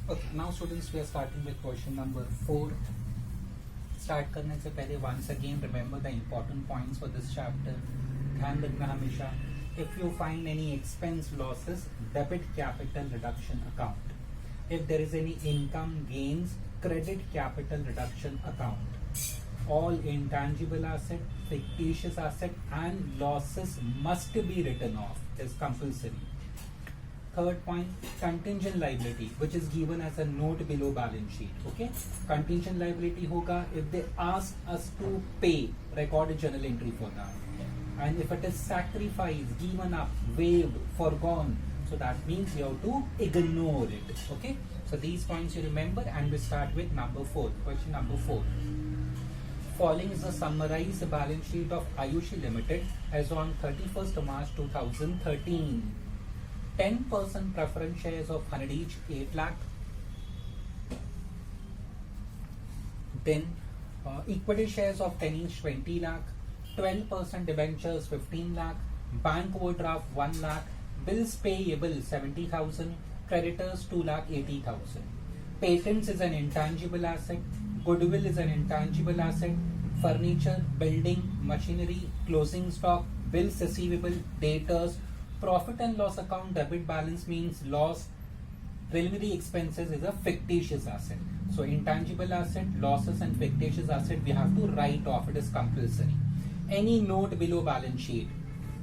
Okay, now students, we are starting with question number 4. Start करने से पहले once again remember the important points for this chapter. ध्यान रखना हमेशा, if you find any expense losses, debit capital reduction account. If there is any income gains, credit capital reduction account. All intangible asset, fictitious asset and losses must be written off. Is compulsory. Third point, contingent liability, which is given as a note below balance sheet. Okay, contingent liability hoga if they ask us to pay, record a journal entry for that. And if it is sacrificed, given up, waived, foregone, so that means you have to ignore it. Okay, so these points you remember, and we start with number 4. Question number 4. Following is a summarized balance sheet of Ayushi Limited as on 31st March 2013. 10% preference shares of 100 each, 8 lakh. Then equity shares of 10 each, 20 lakh. 12% debentures, 15 lakh. Bank overdraft, 1 lakh. Bills payable, 70,000. Creditors, 2 lakh 80,000. Patents is an intangible asset. Goodwill is an intangible asset. Furniture, building, machinery, closing stock, bills receivable, debtors. Profit and loss account debit balance means loss. Preliminary expenses is a fictitious asset. So intangible asset, losses and fictitious asset we have to write off. It is compulsory. Any note below balance sheet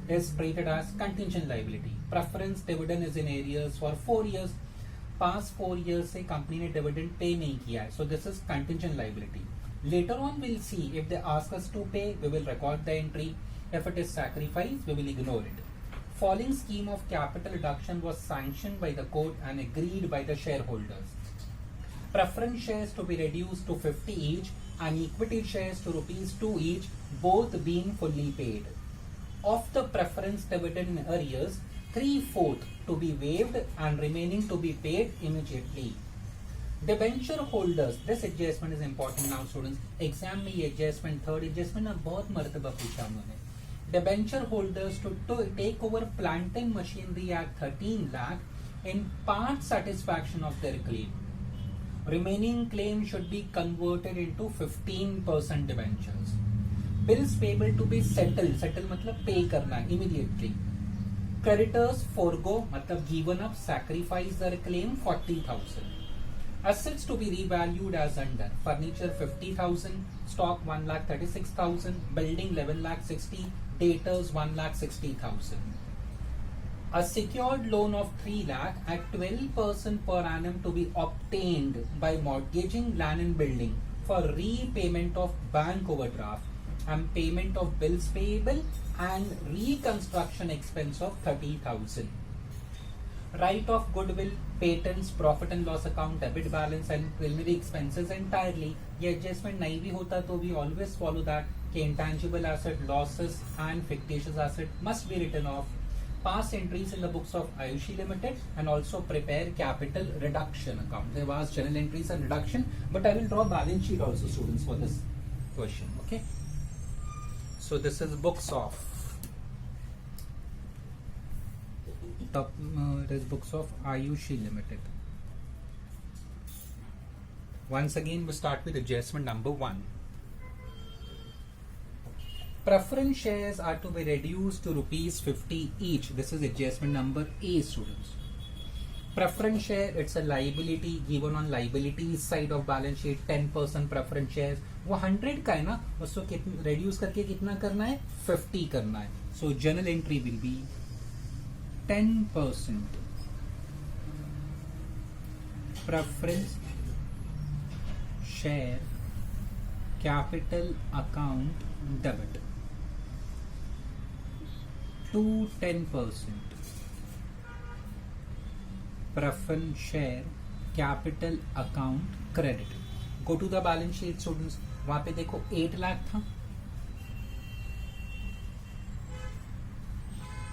is treated as contingent liability. Preference dividend is in arrears for 4 years. Past 4 years से company ने dividend pay नहीं किया है. So this is contingent liability. Later on we'll see if they ask us to pay, we will record the entry. If it is sacrifice, we will ignore it. Following scheme of capital reduction was sanctioned by the court and agreed by the shareholders. Preference shares to be reduced to 50 each and equity shares to rupees 2 each, both being fully paid. Of the preference dividend in arrears, 3/4 to be waived and remaining to be paid immediately. Debenture holders, this adjustment is important now students. Exam में ये adjustment, third adjustment ना बहुत मर्तबा पूछा उन्होंने. Debenture holders to take over plant and machinery at 13 lakh in part satisfaction of their claim. Remaining claim should be converted into 15% debentures. Bills payable to be settled. Settle मतलब pay करना immediately. Creditors forego मतलब given up, sacrifice their claim 40,000. Assets to be revalued as under. Furniture 50,000, stock 1,36,000, building 11,60,000, debtors 1,60,000. A secured loan of 3 lakh at 12% per annum to be obtained by mortgaging land and building for repayment of bank overdraft and payment of bills payable and reconstruction expense of 30,000. Write off goodwill, patents, profit and loss account, debit balance and preliminary expenses entirely. ये adjustment नहीं भी होता तो we always follow that कि intangible asset, losses and fictitious asset must be written off. Pass entries in the books of Ayushi Limited and also prepare capital reduction account. There was journal entries and reduction, but I will draw balance sheet also students for this question. Okay. So this is books of. It is books of Ayushi Limited. Once again we start with adjustment number 1. Preference shares are to be reduced to rupees 50 each. This is adjustment number A students. Preference share, it's a liability given on liabilities side of balance sheet. 10% preference shares. वो 100 का है ना, उसको कितना reduce करके कितना करना है, 50 करना है. So journal entry will be 10% preference share capital account debit to 10% preference share capital account credit. Go to the balance sheet students. वहां पे देखो 8 लाख था,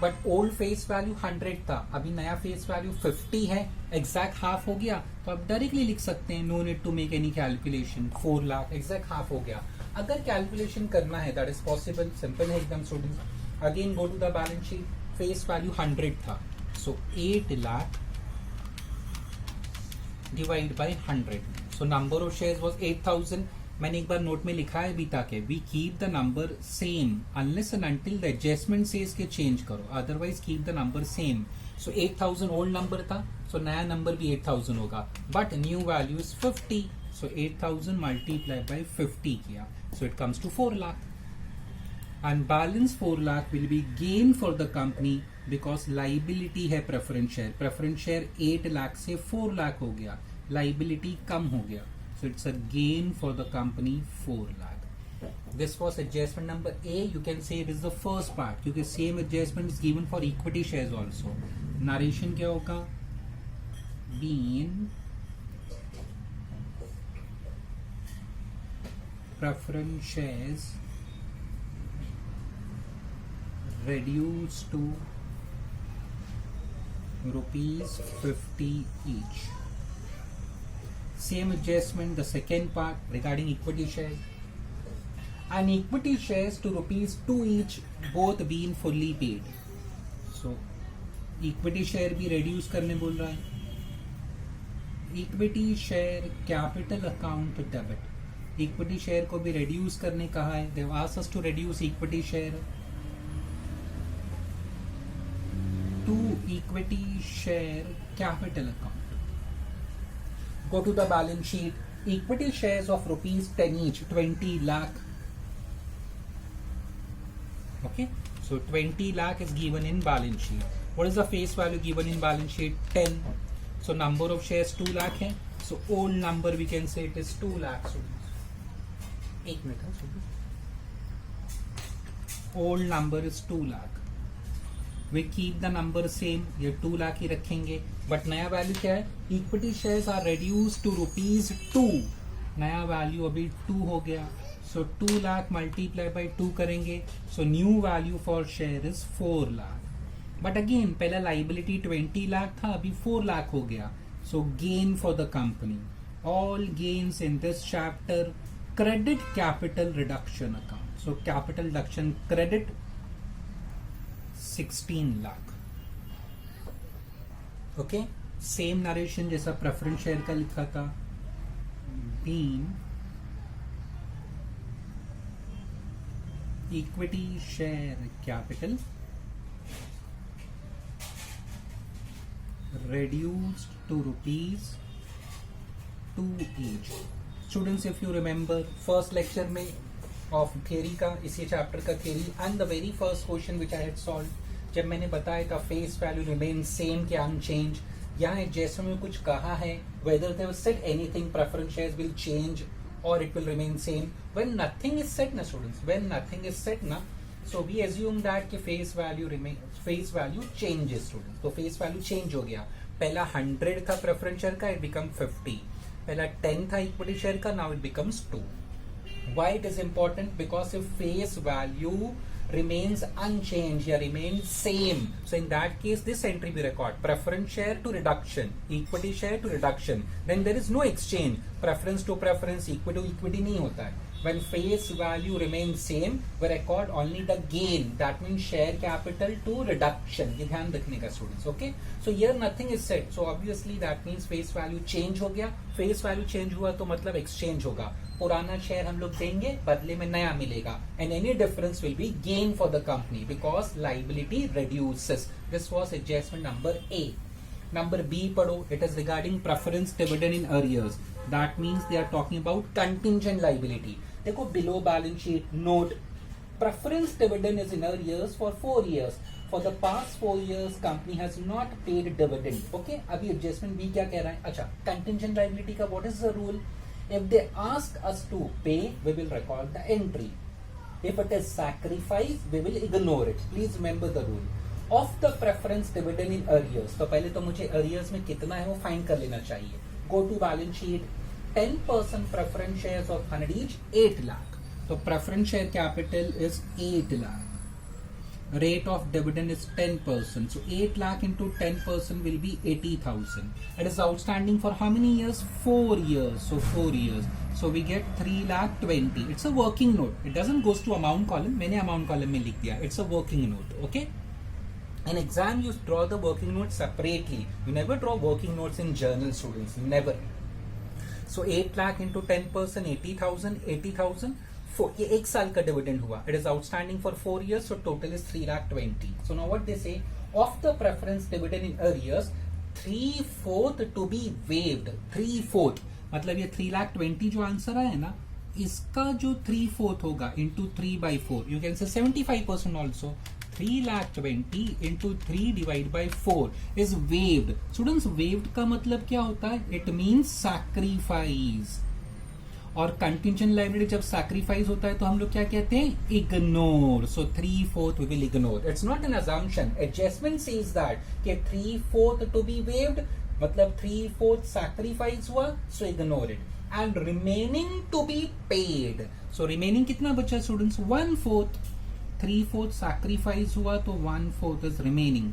बट ओल्ड फेस वैल्यू 100 था, अभी नया फेस वैल्यू 50 है, एग्जैक्ट हाफ हो गया. तो आप डायरेक्टली लिख सकते हैं no need to make any calculation. 4 lakh exact half हो गया. अगर कैलकुलेशन करना है दैट इज पॉसिबल, सिंपल है एकदम students. Again go to the balance sheet. Face value 100 था, so 8 lakh divide by 100. So number of shares was 8000. मैंने एक बार नोट में लिखा है अभी तक है, we keep the number same unless and until the adjustment says के चेंज करो, otherwise keep the number same. So 8000 old number था, सो नया नंबर भी 8000 होगा, but new value is 50. So 8000 multiply by 50 किया, so it comes to 4 lakh. And balance 4 lakh will be gain for the company because liability है preference share. Preference share 8 lakh से 4 लाख हो गया, liability कम हो गया. So it's a gain for the company 4 lakh. This was adjustment number A. You can say it is the first part क्योंकि same adjustment is given for equity shares also. Narration क्या होगा? Being preference shares reduced to rupees 50 each. Same adjustment, the second part regarding equity shares. And equity shares to rupees 2 each, both being fully paid. So, equity share भी reduce करने बोल रहा है. Equity share capital account debit. Equity share को भी reduce करने कहा है. They have asked us to reduce equity share to equity share capital account. Go to the balance sheet. Equity shares of rupees 10 each, 20 lakh. Okay, so 20 lakh is given in balance sheet. What is the face value given in balance sheet? 10. So number of shares 2 lakh hai. So old number we can say it is 2 lakh. एक minute. Old number is 2 lakh. We keep the number same, ये 2 लाख ही रखेंगे. But नया value क्या है? Equity shares are reduced to rupees 2. नया value अभी 2 हो गया. सो 2 लाख मल्टीप्लाई बाई 2 करेंगे. So new value for share is 4 lakh. But again पहला लाइबिलिटी 20 लाख था, अभी 4 लाख हो गया. So gain for the company. All gains in this chapter credit capital reduction account. So capital reduction credit 16 lakh. Okay, same narration जैसा preference share का लिखा था. Being equity share capital reduced to rupees 2 each. Students, if you remember first lecture में of theory का, इसी chapter का theory and the very first question which I had solved, जब मैंने बताया था face value remains same क्या unchanged, यहाँ जैसे में कुछ कहा है whether they have said anything preference shares will change or it will remain same. When nothing is said na students, when nothing is said na, so we assume that कि face value changes students. तो face value change हो गया. पहला 100 था preference share का, it become 50. पहला 10 था equity share का, now it becomes 2. Why it is important? Because if face value remains unchanged या remains same, so in that case this entry we record preference share to reduction, equity share to reduction, then there is no exchange. Preference to preference, equity to equity नहीं होता है. When face value remains same, we record only the gain. That means share capital to reduction. ये ध्यान रखने का students. Okay? So here nothing is said. So obviously that means face value change हो गया. Face value change हुआ तो मतलब exchange होगा. पुराना शेयर हम लोग देंगे, बदले में नया मिलेगा. And any difference will be gain for the company because liability reduces. This was adjustment number A. Number B पढ़ो. It is regarding preference dividend in arrears. That means they are talking about contingent liability. देखो below balance sheet note preference dividend is in arrears for 4 years. For the past 4 years company has not paid dividend. Okay, अभी adjustment B क्या कह रहा है? अच्छा, contingent liability का what is the rule? If they ask us to pay, we will record the entry. If it is sacrifice, we will ignore it. Please remember the rule. Of the preference dividend in arrears. तो पहले तो मुझे arrears में कितना है वो find कर लेना चाहिए. Go to balance sheet. 10% preference shares of 100 each, 8 lakh. So preference share capital is 8 lakh. Rate of dividend is 10%. So 8 lakh into 10% will be 80,000. It is outstanding for how many years? 4 years. So 4 years. So we get 3 lakh 20. It's a working note. It doesn't goes to amount column. मैंने amount column में लिख दिया. It's a working note. Okay. In exam, you draw the working notes separately. You never draw working notes in journal, students. Never. So 8 lakh into 10%, 80,000, 80,000. ये एक साल का dividend हुआ. It is outstanding for 4 years, so total is 3,20,000. So now what they say, of the preference dividend in arrears, 3/4 to be waived. 3/4 मतलब ये 3,20,000 जो answer आया ना, इसका जो 3/4 होगा into 3/4, you can say 75% also. 3,20,000 into 3 divided by 4 is waived. Students, waived का मतलब क्या होता है? It means sacrifice. और contingent liability जब sacrifice होता है तो हम लोग क्या कहते हैं? Ignore. So 3/4 we will ignore. It's not an assumption. Adjustment says that कि 3/4 to be waived मतलब 3/4 sacrifice हुआ, so ignore it. And remaining to be paid. So remaining कितना बचा students? 1/4. 3/4 sacrifice हुआ तो 1/4 is remaining.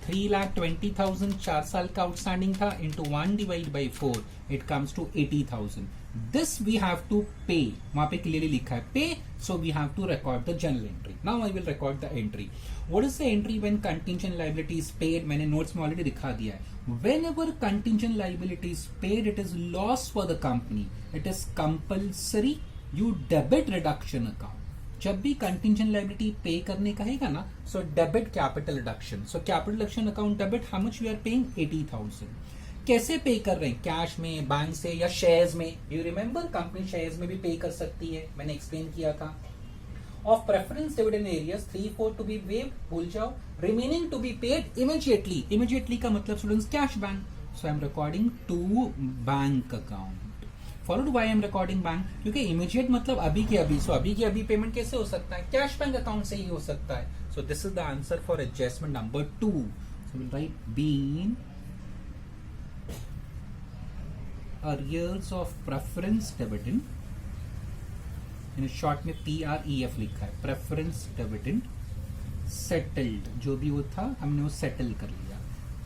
3,20,000 4 साल का आउटस्टैंडिंग था into 1 divided by 4 it comes to 80,000. This we have to pay. वहां पे क्लियरली लिखा है pay, so we have to record the journal entry. Now I will record the entry. What is the entry when contingent liability is paid? मैंने notes में already दिखा दिया है. Whenever contingent liability is paid, it is loss for the company. It is compulsory. You debit reduction account. जब भी contingent liability पे करने कहेगा ना, so debit capital reduction. So capital reduction account debit, how much we are paying? 80,000. कैसे पे कर रहे हैं? कैश में, बैंक से या शेयर्स में? यू रिमेंबर कंपनी शेयर्स में भी पे कर सकती है, मैंने एक्सप्लेन किया था. Of preference dividend arrears 3/4 to be waived, भूल जाओ. Remaining to be paid immediately. Immediately का मतलब students cash bank. So I am recording to bank account. Followed by I am recording bank, क्योंकि इमीडिएट मतलब अभी के अभी. सो अभी के अभी पेमेंट कैसे हो सकता है? कैश बैंक अकाउंट से ही हो सकता है. So this is the answer for adjustment number 2. So will write been arrears of preference dividend, in short में PREF लिखा है, preference dividend settled. जो भी वो था हमने वो सेटल कर लिया.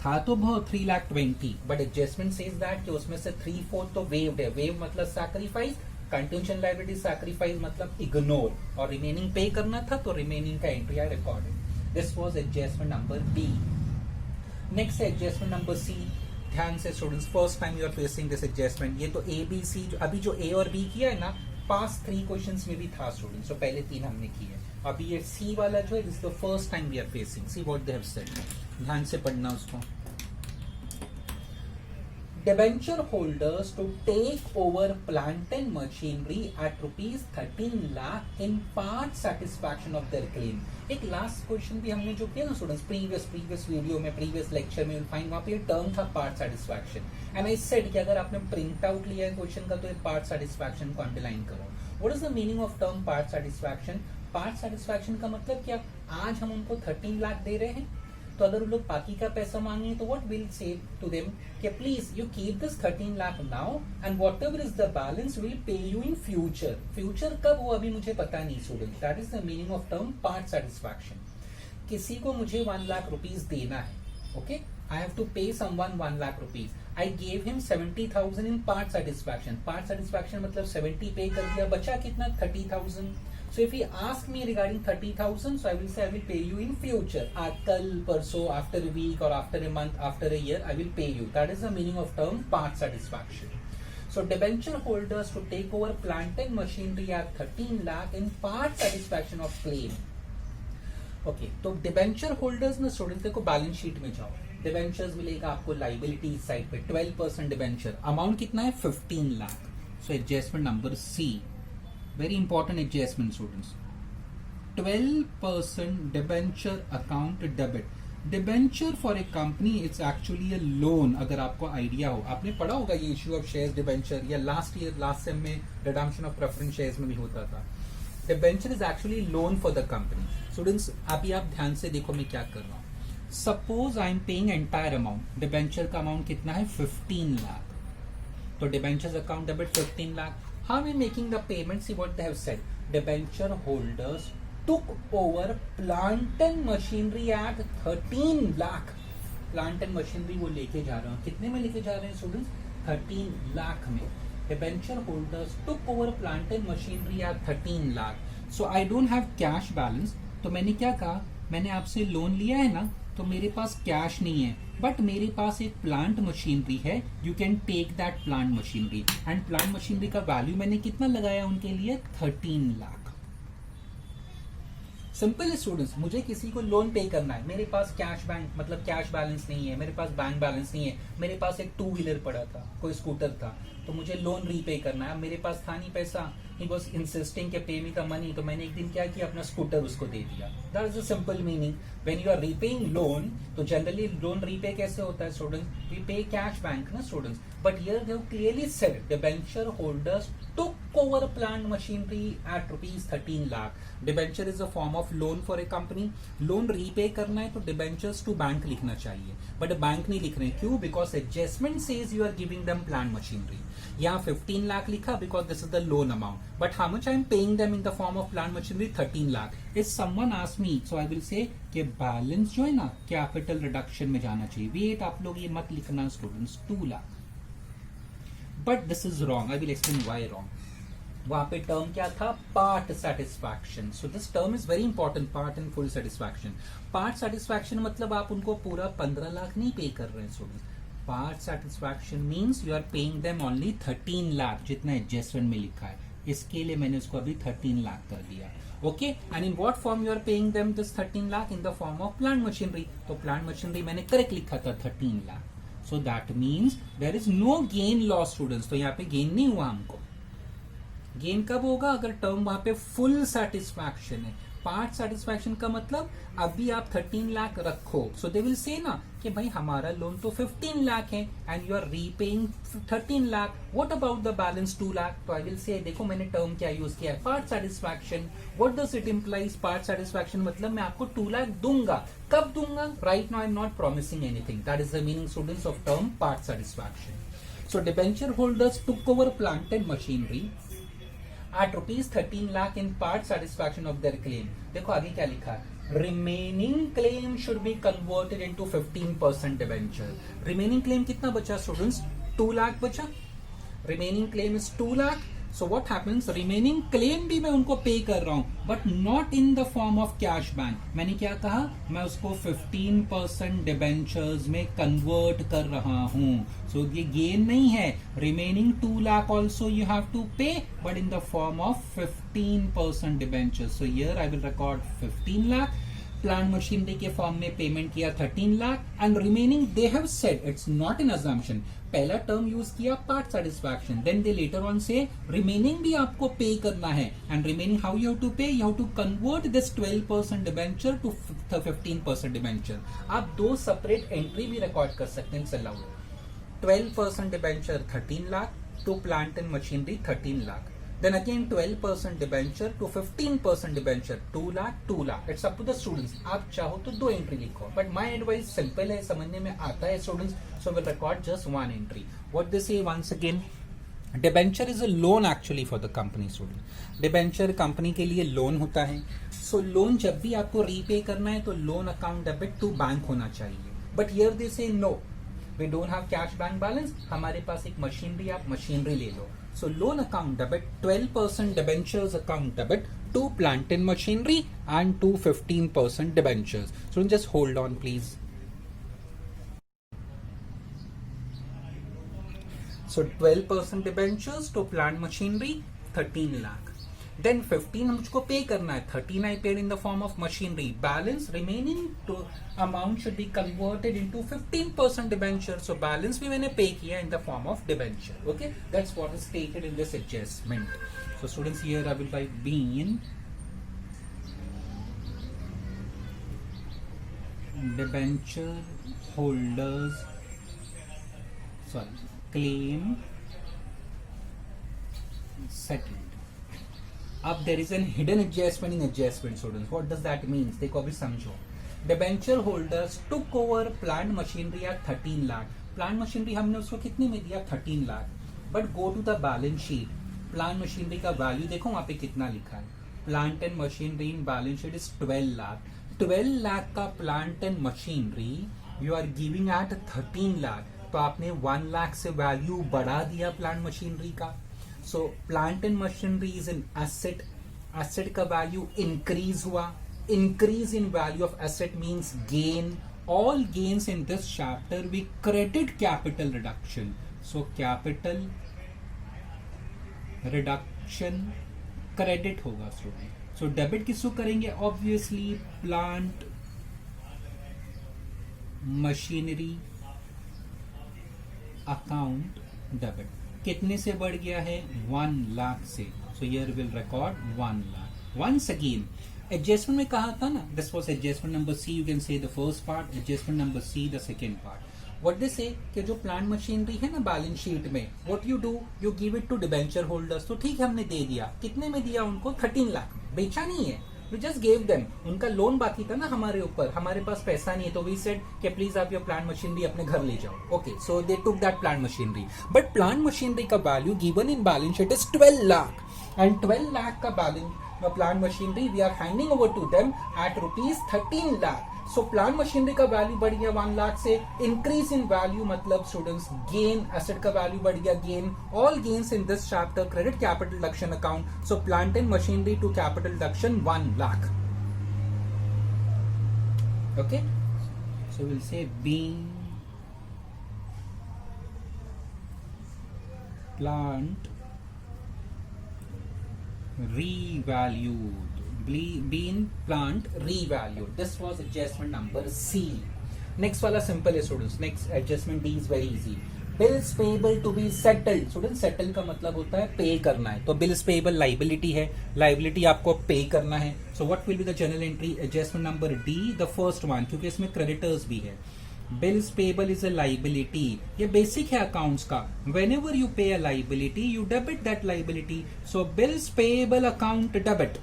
था तो बहुत 3,20,000, बट एडजस्टमेंट सेज दैट कि उसमें से 3/4 तो वेव्ड है. वेव मतलब सैक्रिफाइस, कंटिंजेंट लायबिलिटी सैक्रिफाइस मतलब इग्नोर, और रिमेनिंग पे करना था तो रिमेनिंग का entry I recorded. This was adjustment number B. Next adjustment number C. ध्यान से students, first time you are facing this adjustment. ये तो ए बी सी, अभी जो ए और बी किया है ना, पास 3 क्वेश्चंस में भी था स्टूडेंट्स. तो पहले 3 हमने किए. अभी ये सी वाला जो है, this is the first time we are facing. See what they have said. ध्यान से पढ़ना उसको. Debenture holders to take over plant and machinery at rupees 13 lakh in part satisfaction of their claim. एक लास्ट क्वेश्चन भी हमने जो किया ना स्टूडेंट्स, प्रीवियस वीडियो में, प्रीवियस लेक्चर में, फाइन वहां पे टर्म था part satisfaction. And I said कि अगर आपने प्रिंट आउट लिया है क्वेश्चन का तो ये पार्ट सेटिस्फैक्शन को अंडरलाइन करो. What is the meaning of term part satisfaction? Part satisfaction का मतलब क्या, आज हम उनको 13 लाख दे रहे हैं, तो अगर वो लोग बाकी का पैसा मांगे तो what will say to them कि please you keep this 13 lakh now and whatever is the balance will pay you in future. Future कब वो अभी मुझे पता नहीं student. That is the meaning of term part satisfaction. किसी को मुझे 1 लाख रुपीज देना है, okay, I have to pay someone 1 lakh rupees. I gave him 70,000 in part satisfaction. Part satisfaction मतलब 70 पे कर दिया, बचा कितना? 30,000. So if he ask me regarding 30,000, so I will say I will pay you in future. कल, परसों, after a week or after a month, after a year, I will pay you. That is the meaning of term part satisfaction. So debenture holders to take over plant and machinery at 13 lakh in part satisfaction of claim. Okay, तो debenture holders ना student देखो balance sheet में जाओ. Debentures मिलेगा आपको liability side पे 12% debenture. Amount कितना है? 15 lakh. So adjustment number C. Very important adjustment students. 12% debenture account debit. Debenture for a company it's actually a loan. अगर आपको आइडिया हो, आपने पढ़ा होगा ये इश्यू ऑफ शेयर्स डिबेंचर, या लास्ट सेम में रिडम्पशन ऑफ प्रेफरेंस शेयर्स में भी होता था. Debenture is actually loan for the company. Students अभी आप ध्यान से देखो मैं क्या कर रहा हूँ. Suppose I am paying entire amount. Debenture का अमाउंट कितना है? 15 लाख. तो debentures account debit 15 lakh. How are we making the payment? See what they have said. Debenture holders took over plant and machinery at 13 lakh. Plant and machinery वो लेके जा रहे हैं. कितने में लेके जा रहे हैं स्टूडेंट्स? 13 लाख में. Debenture holders took over plant and machinery at 13 lakh. So I don't have cash balance. तो मैंने क्या कहा? मैंने आपसे लोन लिया है ना, तो मेरे पास कैश नहीं है, बट मेरे पास एक प्लांट मशीनरी है, you can take that plant machinery, and plant machinery का वैल्यू मैंने कितना लगाया उनके लिए, 13 लाख। सिंपल है स्टूडेंट्स, मुझे किसी को लोन पे करना है, मेरे पास कैश बैंक मतलब कैश बैलेंस नहीं है, मेरे पास बैंक बैलेंस नहीं है, मेरे पास एक 2 व्हीलर पड़ा था, कोई स्कूटर था, तो मुझे लोन रीपे करना है। अब मेरे पास था नहीं पैसा, ही वाज इंसिस्टिंग के पे मी द मनी, तो मैंने एक दिन क्या किया, अपना स्कूटर उसको दे दिया। That is the simple meaning. When you are repaying loan, तो जनरली लोन रीपे कैसे होता है students, we pay cash bank ना students, but here they have clearly said debenture holders took over plant machinery at rupees 13 lakh. Debenture is a form of loan for a company. Loan repay करना है तो debentures to bank लिखना चाहिए, but bank नहीं लिख रहे हैं, क्यों? Because adjustment says you are giving them plant machinery. यहाँ 15 लाख लिखा because this is the loan amount, but how much I am paying them in the form of plant machinery, 13 lakh. If someone asks me, so I will say कि balance जो है ना capital reduction में जाना चाहिए। Wait, आप लोग ये मत लिखना students, 2 lakh, but this is wrong, I will explain why wrong. वहां पे टर्म क्या था, part satisfaction. So this term is very important, part and full satisfaction. Part satisfaction मतलब आप उनको पूरा 15 लाख नहीं पे कर रहे हैं students. Part satisfaction means you are paying them only 13 lakh, जितना एडजस्टमेंट में लिखा है, इसके लिए मैंने उसको अभी 13 लाख कर दिया। Okay, and in what form you are paying them this 13 lakh, in the form of plant machinery. तो प्लांट मशीनरी मैंने करेक्ट लिखा था 13 lakh. So that means there is no gain loss students, तो यहाँ पे गेन नहीं हुआ हमको। गेन कब होगा, अगर टर्म वहां पे फुल सेटिस्फैक्शन है। पार्ट सेटिस्फैक्शन का मतलब अभी आप 13 लाख रखो, सो दे विल से ना कि भाई हमारा लोन तो 15 लाख है and you are repaying 13 lakh, what about the balance 2 lakh. तो आई विल से देखो मैंने टर्म क्या यूज किया है, part satisfaction. What does it implies, part satisfaction मतलब मैं आपको 2 लाख दूंगा, कब दूंगा, right now I am not promising anything. That is the meaning students of term part satisfaction. So debenture holders took over plant and machinery at rupees 13 lakh in part satisfaction of their claim. देखो आगे क्या लिखा है, remaining claim should be converted into 15% debenture. remaining claim कितना बचा students, 2 lakh बचा, remaining claim is 2 lakh. So what happens, remaining claim भी मैं उनको पे कर रहा हूं, but not in the form of cash bank. मैंने क्या कहा, मैं उसको 15% debentures में convert कर रहा हूं। So ये gain नहीं है, remaining 2 lakh also you have to pay, but in the form of 15% debentures. So here I will record 15 lakh. Plant machinery के फॉर्म में पेमेंट किया 13 lakh, and remaining they have said, it's not an assumption, पहला term use किया part satisfaction, then they later on say remaining भी आपको pay करना है, and remaining how you have to pay, you have to convert this 12% debenture to 15% debenture. आप 2 separate entry भी record कर सकते हैं, allowed. 12% debenture 13 lakh to plant and machinery 13 lakh, then again 12% debenture to 15% debenture 2 lakh। It's up to the students, आप चाहो तो 2 entry लिखो, but my advice simple है, समझने में आता है students, so will record just 1 entry. What they say once again, debenture is a loan actually for the company student. Debenture company के लिए लोन होता है। सो लोन जब भी आपको रीपे करना है तो loan account debit to bank होना चाहिए, but here they say no, we don't have cash bank balance, हमारे पास एक मशीनरी, आप मशीनरी ले लो। So loan account debit, 12% debentures account debit to plant and machinery and to 15% debentures. So just hold on please. So 12% debentures to plant machinery 13 lakh. Then 15 मुझको पे करना है, 13 I paid in the form of machinery. Balance remaining to amount should be converted into 15% debenture. So balance भी मैंने पे किया in the form of debenture. Okay, that's what is stated in this adjustment. So students, here I will write being debenture holders, claim settled. अब there is an hidden adjustment in adjustment students, what does that means, देखो अभी समझो। Debenture holders took over plant machinery at 13 lakh. Plant machinery हमने उसको कितने में दिया, 13 lakh, but go to the balance sheet, plant machinery का वैल्यू देखो वहां पे कितना लिखा है, plant and machinery in balance sheet is 12 lakh. 12 lakh का plant and machinery you are giving eight 13 lakh, तो आपने 1 लाख से वैल्यू बढ़ा दिया प्लांट मशीनरी का। So plant and machinery is an asset. Asset का value increase हुआ. Increase in value of asset means gain all gains in this chapter we credit capital reduction. So capital reduction credit होगा student. So debit किसको करेंगे? Obviously plant machinery account debit. कितने से बढ़ गया है? 1 लाख से. So here will record 1 lakh. Once again, adjustment में कहा था ना, this was adjustment number C. You can say the first part, adjustment number C the second part. What they say कि जो प्लांट मशीनरी है ना बैलेंस शीट में, what you do, you give it to debenture holders. तो ठीक है, हमने दे दिया. कितने में दिया उनको? 13 लाख. बेचा नहीं है, we just gave them. उनका लोन बाकी था ना हमारे ऊपर, हमारे पास पैसा नहीं है, तो we said कि प्लीज आप योर प्लांट मशीनरी अपने घर ले जाओ. Okay, so they took that plant machinery. But plant machinery का value given in balance sheet is 12 lakh, and 12 lakh का balance plant machinery we are handing over to them at ₹13 lakh. So plant machinery का value बढ़ गया 1 लाख से. Increase in value मतलब students gain, asset का value बढ़ गया, gain. All gains in this chapter credit capital reduction account. So plant and machinery to capital reduction 1 lakh. Okay, so we'll say being plant revalued. Being plant revalued. This was adjustment number C. Next वाला simple है students. Next adjustment D is very easy. Bills payable to be settled. Students, settle का मतलब होता है पे करना है. तो bills payable liability है, liability आपको पे करना है. So what will be the journal entry? Adjustment number D, the first one, क्योंकि इसमें creditors भी है. Bills payable is a liability. ये basic है accounts का. Whenever you pay a liability, you debit that liability. So bills payable account debit.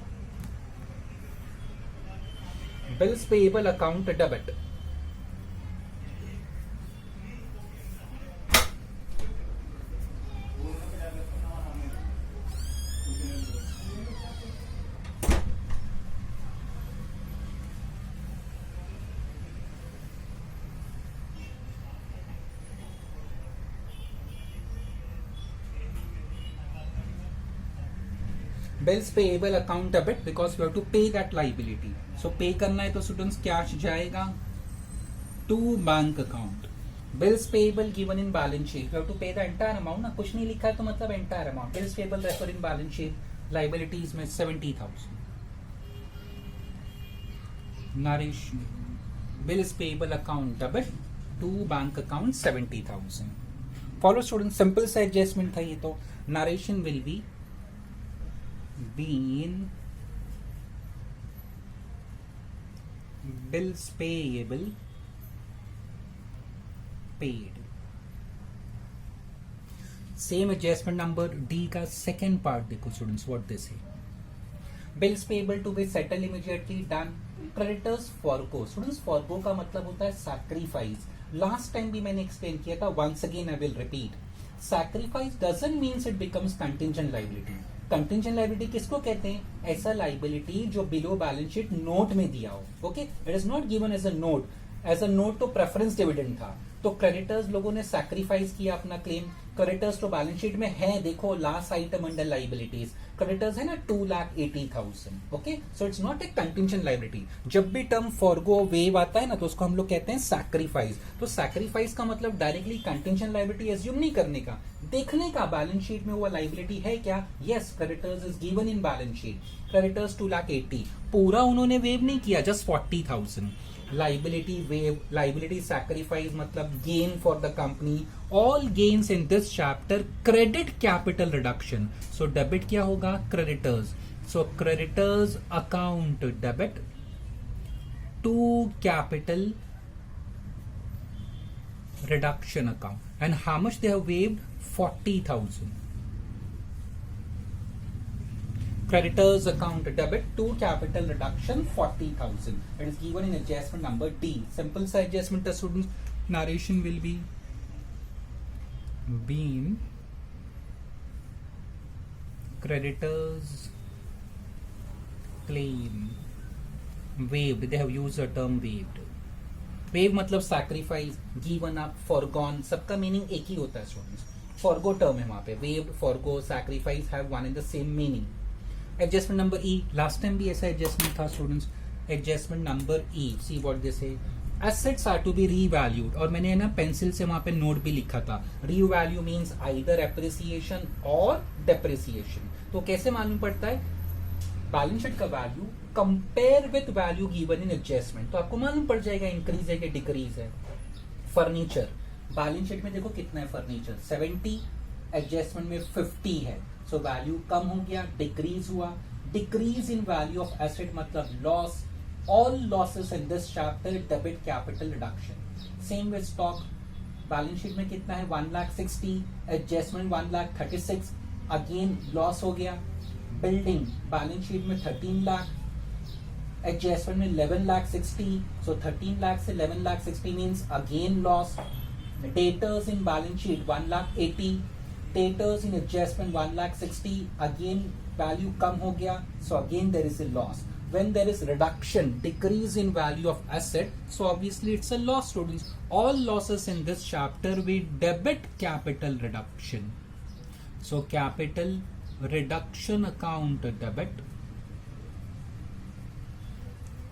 Bills payable account debit. Bills payable account debit because you have to pay that liability. So pay करना है तो students cash जाएगा to bank account. Bills payable given in balance sheet. You have to pay the entire amount ना, कुछ नहीं लिखा है तो मतलब entire amount. Bills payable refer in balance sheet. Liabilities में 70,000. Nourish. Bills payable account debit to bank account 70,000. Follow students, simple सा adjustment था ये तो. Narration will be been bills payable paid. Same adjustment number D का second part देखो students, what they say. Bills payable to be settled immediately done. Creditors forgo. Students, forgo का मतलब होता है sacrifice. Last time भी मैंने explain किया था, once again I will repeat. Sacrifice doesn't mean it becomes contingent liability. Contingent liability किसको कहते हैं? ऐसा लाइबिलिटी जो बिलो बैलेंस शीट नोट में दिया हो. Okay, it is not given as a note. As a note तो प्रेफरेंस डिविडेंड था, तो क्रेडिटर्स लोगों ने सैक्रिफाइस किया अपना क्लेम. क्रेडिटर्स तो बैलेंस शीट में है, देखो last item under liabilities creditors है ना 2,80,000. Okay, so it's not a contingent liability. जब भी टर्म फॉरगो वेव आता है ना तो उसको हम लोग कहते हैं सैक्रिफाइस. तो सैक्रिफाइस का मतलब डायरेक्टली कंटिंजेंट लाइबिलिटी एज्यूम नहीं करने का, देखने का बैलेंस शीट में वो लाइबिलिटी है क्या. Yes, creditors is given in balance sheet. Creditors 2,80,000 पूरा उन्होंने वेव नहीं किया, just 40,000. liability waive, liability sacrifice मतलब gain for the company. All gains in this chapter credit capital reduction. So debit क्या होगा? Creditors. So creditors account debit to capital reduction account. And how much they have waived? 40,000. Creditors account debit to capital reduction 40,000. It is given in adjustment number D. Simple sa adjustment students. Narration will be been creditors claim waived. They have used the term waived. Waive मतलब sacrifice, given up, foregone. सबका meaning एक ही होता है students. Forgo term है वहाँ पे. Waived, forgo, sacrifice have one and the same meaning. Adjustment number E. Last time भी ऐसा adjustment था students. Adjustment number E. See what they say. assets are to be revalued, और मैंने ना pencil से वहां पे नोट भी लिखा था, revalue means either appreciation or depreciation। तो कैसे मालूम पड़ता है? बैलेंस शीट का value compare with value given in adjustment, तो आपको मालूम पड़ जाएगा इंक्रीज है कि डिक्रीज है। फर्नीचर, बैलेंस शीट में देखो कितना है फर्नीचर, 70, एडजस्टमेंट में 50 है, सो वैल्यू कम हो गया, डिक्रीज हुआ। Decrease in value of asset मतलब loss. All losses in this chapter debit capital reduction. Same with stock. Balance sheet में कितना है 1,60,000, एडजस्टमेंट 1,36,000, अगेन लॉस हो गया। बिल्डिंग बैलेंस शीट में 13 लाख, एडजस्टमेंट में 11,60,000, सो 13 लाख से 11,60,000 means again loss. Debtors in balance sheet 1,80,000, debtors in adjustment 1,60,000, again value कम हो गया, so again there is a loss. When there is reduction, decrease in value of asset, so obviously it's a loss, students. All losses in this chapter we debit capital reduction. So capital reduction account debit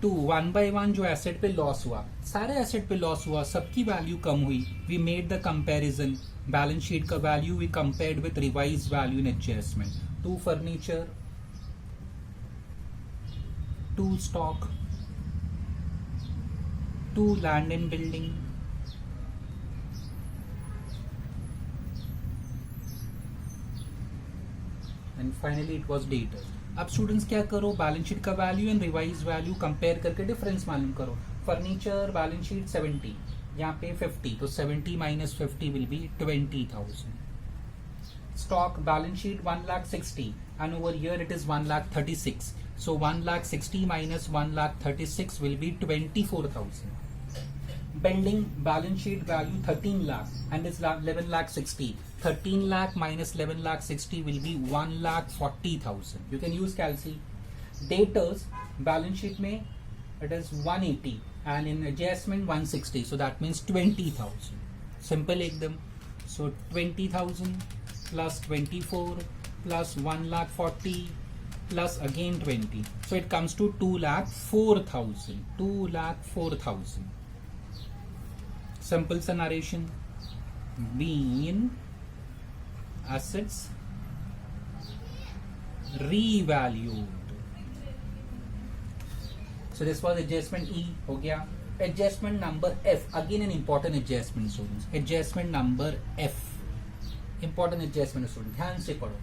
to 1 by 1 जो asset पे loss हुआ, सारे asset पे loss हुआ, सबकी value कम हुई। We made the comparison, balance sheet का value we compared with revised value in adjustment. To furniture, to stock, to land and building, and finally it was debtors. अब students क्या करो, balance sheet का value and revise value compare करके difference मालूम करो। Furniture balance sheet 70, यहाँ पे 50, तो 70 minus 50 will be 20,000। Stock balance sheet 1,60,000 and over here it is 1,36,000. So 1,60,000 minus 1,36,000 will be 24,000. Building balance sheet value 13 lakh and it's 11,60,000. 13 lakh minus 11,60,000 will be 1,40,000. You can use calci. Debtors balance sheet में it is 180 and in adjustment 160. So that means 20,000. Simple एकदम. So 20,000 plus 24 plus 1,40,000 plus again 20, so it comes to 2,04,000. 2,04,000. Simple narration. Being assets revalued. So this was adjustment E हो गया। Adjustment number F, again an important adjustment students. Adjustment number F, important adjustment students, ध्यान से पढ़ो।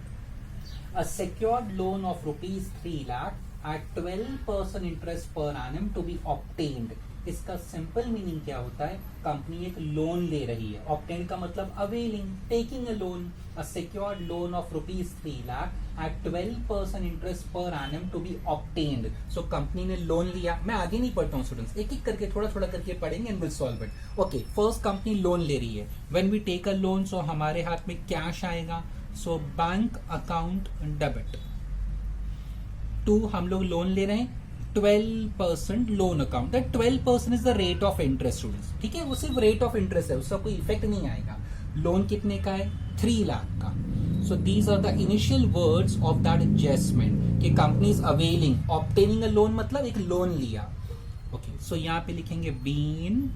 A secured loan of rupees 3 lakh at 12% interest per annum to be obtained. इसका simple meaning क्या होता है, company एक लोन ले रही है, ऑब्टेन का मतलब availing, taking a loan. A secured loan of rupees 3 lakh at 12% interest per annum to be obtained. So company ने लोन लिया, मैं आगे नहीं पढ़ता हूँ स्टूडेंट्स, एक एक करके थोड़ा थोड़ा करके पढ़ेंगे and will solve it. Okay, first company loan ले रही है, when we take a loan so हमारे हाथ में कैश आएगा, so bank account debit. To, हम लोग लोन ले रहे हैं 12% loan account, that 12% is the rate of interest students, ठीक है, वो सिर्फ रेट ऑफ इंटरेस्ट है, उसका कोई इफेक्ट नहीं आएगा। लोन कितने का है, 3 लाख का। So these are the initial words of that adjustment कि company is availing, obtaining a loan मतलब एक लोन लिया। ओके, सो यहां पे लिखेंगे बीन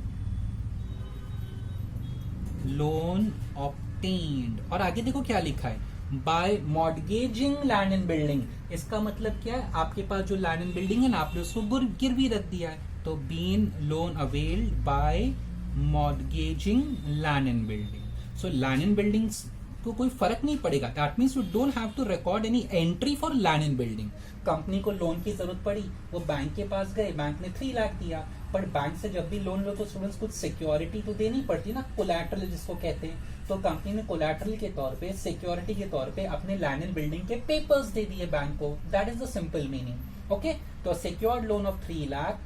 लोन ऑब्टेन्ड, और आगे देखो क्या लिखा है, bye mortgaging land and building. इसका मतलब क्या है, आपके पास जो लैंड एंड बिल्डिंग है ना, आपने उसको गिरवी रख दिया है, तो being loan availed by mortgaging land and building. So land and buildings को कोई फर्क नहीं पड़ेगा, that means you don't have to record any entry for land and building. Company को लोन की जरूरत पड़ी, वो बैंक के पास गए, बैंक ने 3 लाख दिया, पर बैंक से जब भी लोन लो तो स्टूडेंट्स कुछ सिक्योरिटी तो देनी पड़ती है ना, कोलैटरल जिसको कहते हैं। तो कंपनी ने कोलैटरल के तौर पे, सिक्योरिटी के तौर पे अपने लैंड एंड बिल्डिंग के पेपर्स दे दिए बैंक को, that is the simple meaning. Okay, तो secured loan of 3 lakh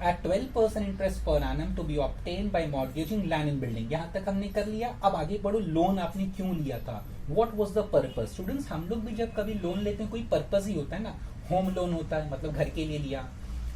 at 12% interest per annum to be obtained by mortgaging land and building। यहां तक हमने कर लिया। अब आगे बढ़ो, लोन आपने क्यों लिया था, what was the purpose। Students, हम लोग भी जब कभी लोन लेते हैं कोई पर्पस ही होता है ना, होम लोन होता है मतलब घर के लिए लिया,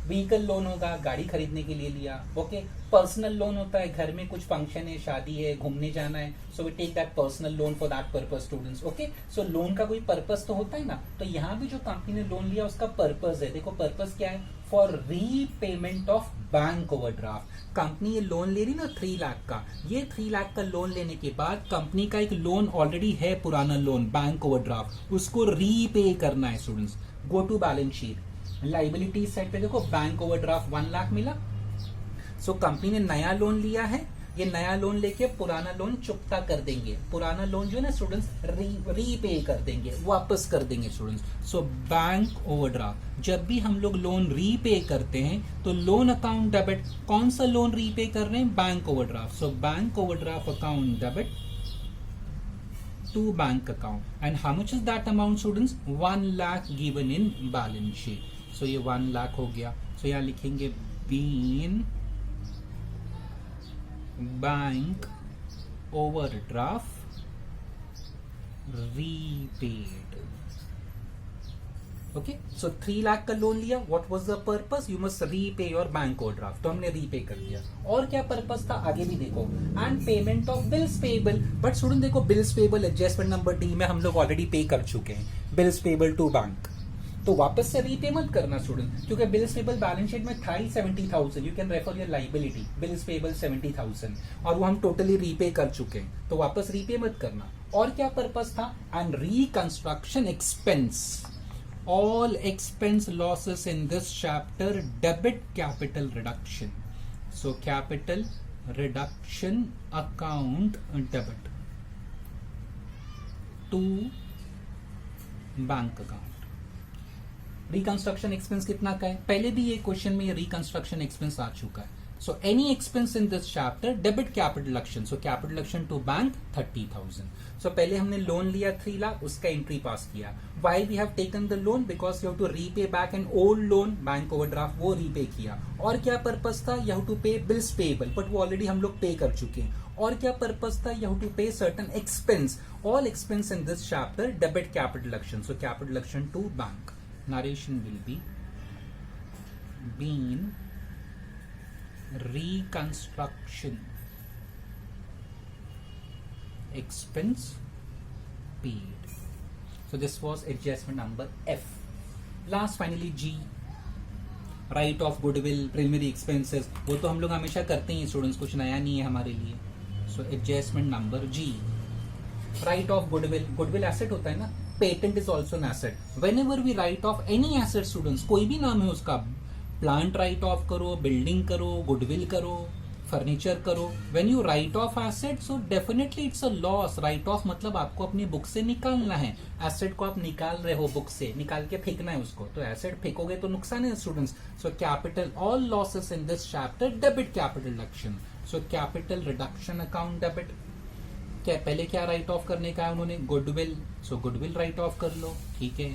व्हीकल लोन होगा गाड़ी खरीदने के लिए लिया, ओके। पर्सनल लोन होता है घर में कुछ फंक्शन है, शादी है, घूमने जाना है, so we take that personal loan for that purpose students, okay. So loan का कोई पर्पस तो होता है ना, तो यहाँ भी जो कंपनी ने लोन लिया उसका पर्पस है, देखो पर्पस क्या है, for repayment of bank overdraft. Company ये लोन ले रही ना 3 लाख का, ये 3 लाख का लोन लेने के बाद कंपनी का एक लोन ऑलरेडी है, पुराना लोन बैंक ओवरड्राफ्ट, उसको रीपे करना है students. Go to balance sheet, liability side पे देखो बैंक ओवरड्राफ्ट 1 लाख मिला। सो कंपनी ने नया लोन लिया है, ये नया लोन लेके पुराना लोन चुकता कर देंगे, पुराना लोन जो है ना स्टूडेंट्स रीपे कर देंगे, वापस कर देंगे स्टूडेंट्स। सो बैंक ओवरड्राफ्ट, जब भी हम लोग लोन रीपे करते हैं तो लोन अकाउंट डेबिट, कौन सा लोन रीपे कर रहे हैं, bank overdraft. So bank overdraft account debit to bank account and how much is that amount students, 1 lakh given in balance sheet. So ये 1 लाख हो गया। सो यहाँ लिखेंगे being bank overdraft repaid. Okay, so 3 lakh का loan लिया, what was the purpose, you must repay your bank overdraft, तो हमने repay कर दिया। और क्या पर्पस था आगे भी देखो, and payment of bills payable. But student देखो bills payable adjustment number D में हम लोग ऑलरेडी पे कर चुके हैं, बिल्स पेएबल टू बैंक, तो वापस से रीपे मत करना स्टूडेंट, क्योंकि बिल्स पेएबल बैलेंस शीट में था ही 70,000, you can refer your liability, bills payable 70,000, और वो हम टोटली रीपे कर चुके हैं, तो वापस रीपे मत करना। और क्या पर्पस था, and reconstruction expense, all expense losses in this chapter debit capital reduction. So capital reduction account debit to bank account. Reconstruction expense कितना का है, पहले भी ये क्वेश्चन में ये रिकंस्ट्रक्शन एक्सपेंस आ चुका है। So any expense in this chapter debit capital deduction, so capital deduction to bank 30,000। So पहले हमने लोन लिया 3 लाख, उसका एंट्री पास किया। Why we have taken the loan, because you have to repay back an old loan, bank overdraft, वो repay किया। और क्या purpose था, you have to pay bills payable, but वो ऑलरेडी हम लोग पे कर चुके हैं। और क्या पर्पस था, you have to pay certain expense, all expense in this chapter debit capital deduction, so capital deduction to bank. Narration will be been reconstruction expense paid. So this was adjustment number F. Last finally G, write off goodwill, preliminary expenses, वो तो हम लोग हमेशा करते हैं students, कुछ नया नहीं है हमारे लिए। So adjustment number G, write off goodwill, goodwill asset होता है ना, patent is also an asset. Whenever we write off any asset students, कोई भी नाम है उसका, प्लांट राइट ऑफ करो, बिल्डिंग करो, गुडविल करो, फर्नीचर करो, when you write off asset so definitely it's a loss. Write off मतलब आपको अपनी बुक से निकालना है, एसेट को आप निकाल रहे हो बुक से, निकाल के फेंकना है उसको, तो एसेट फेंकोगे तो नुकसान है students. So capital, all losses in this chapter debit capital deduction, so capital reduction account debit. क्या पहले क्या राइट ऑफ करने का है उन्होंने, goodwill, so goodwill write off कर लो, ठीक है।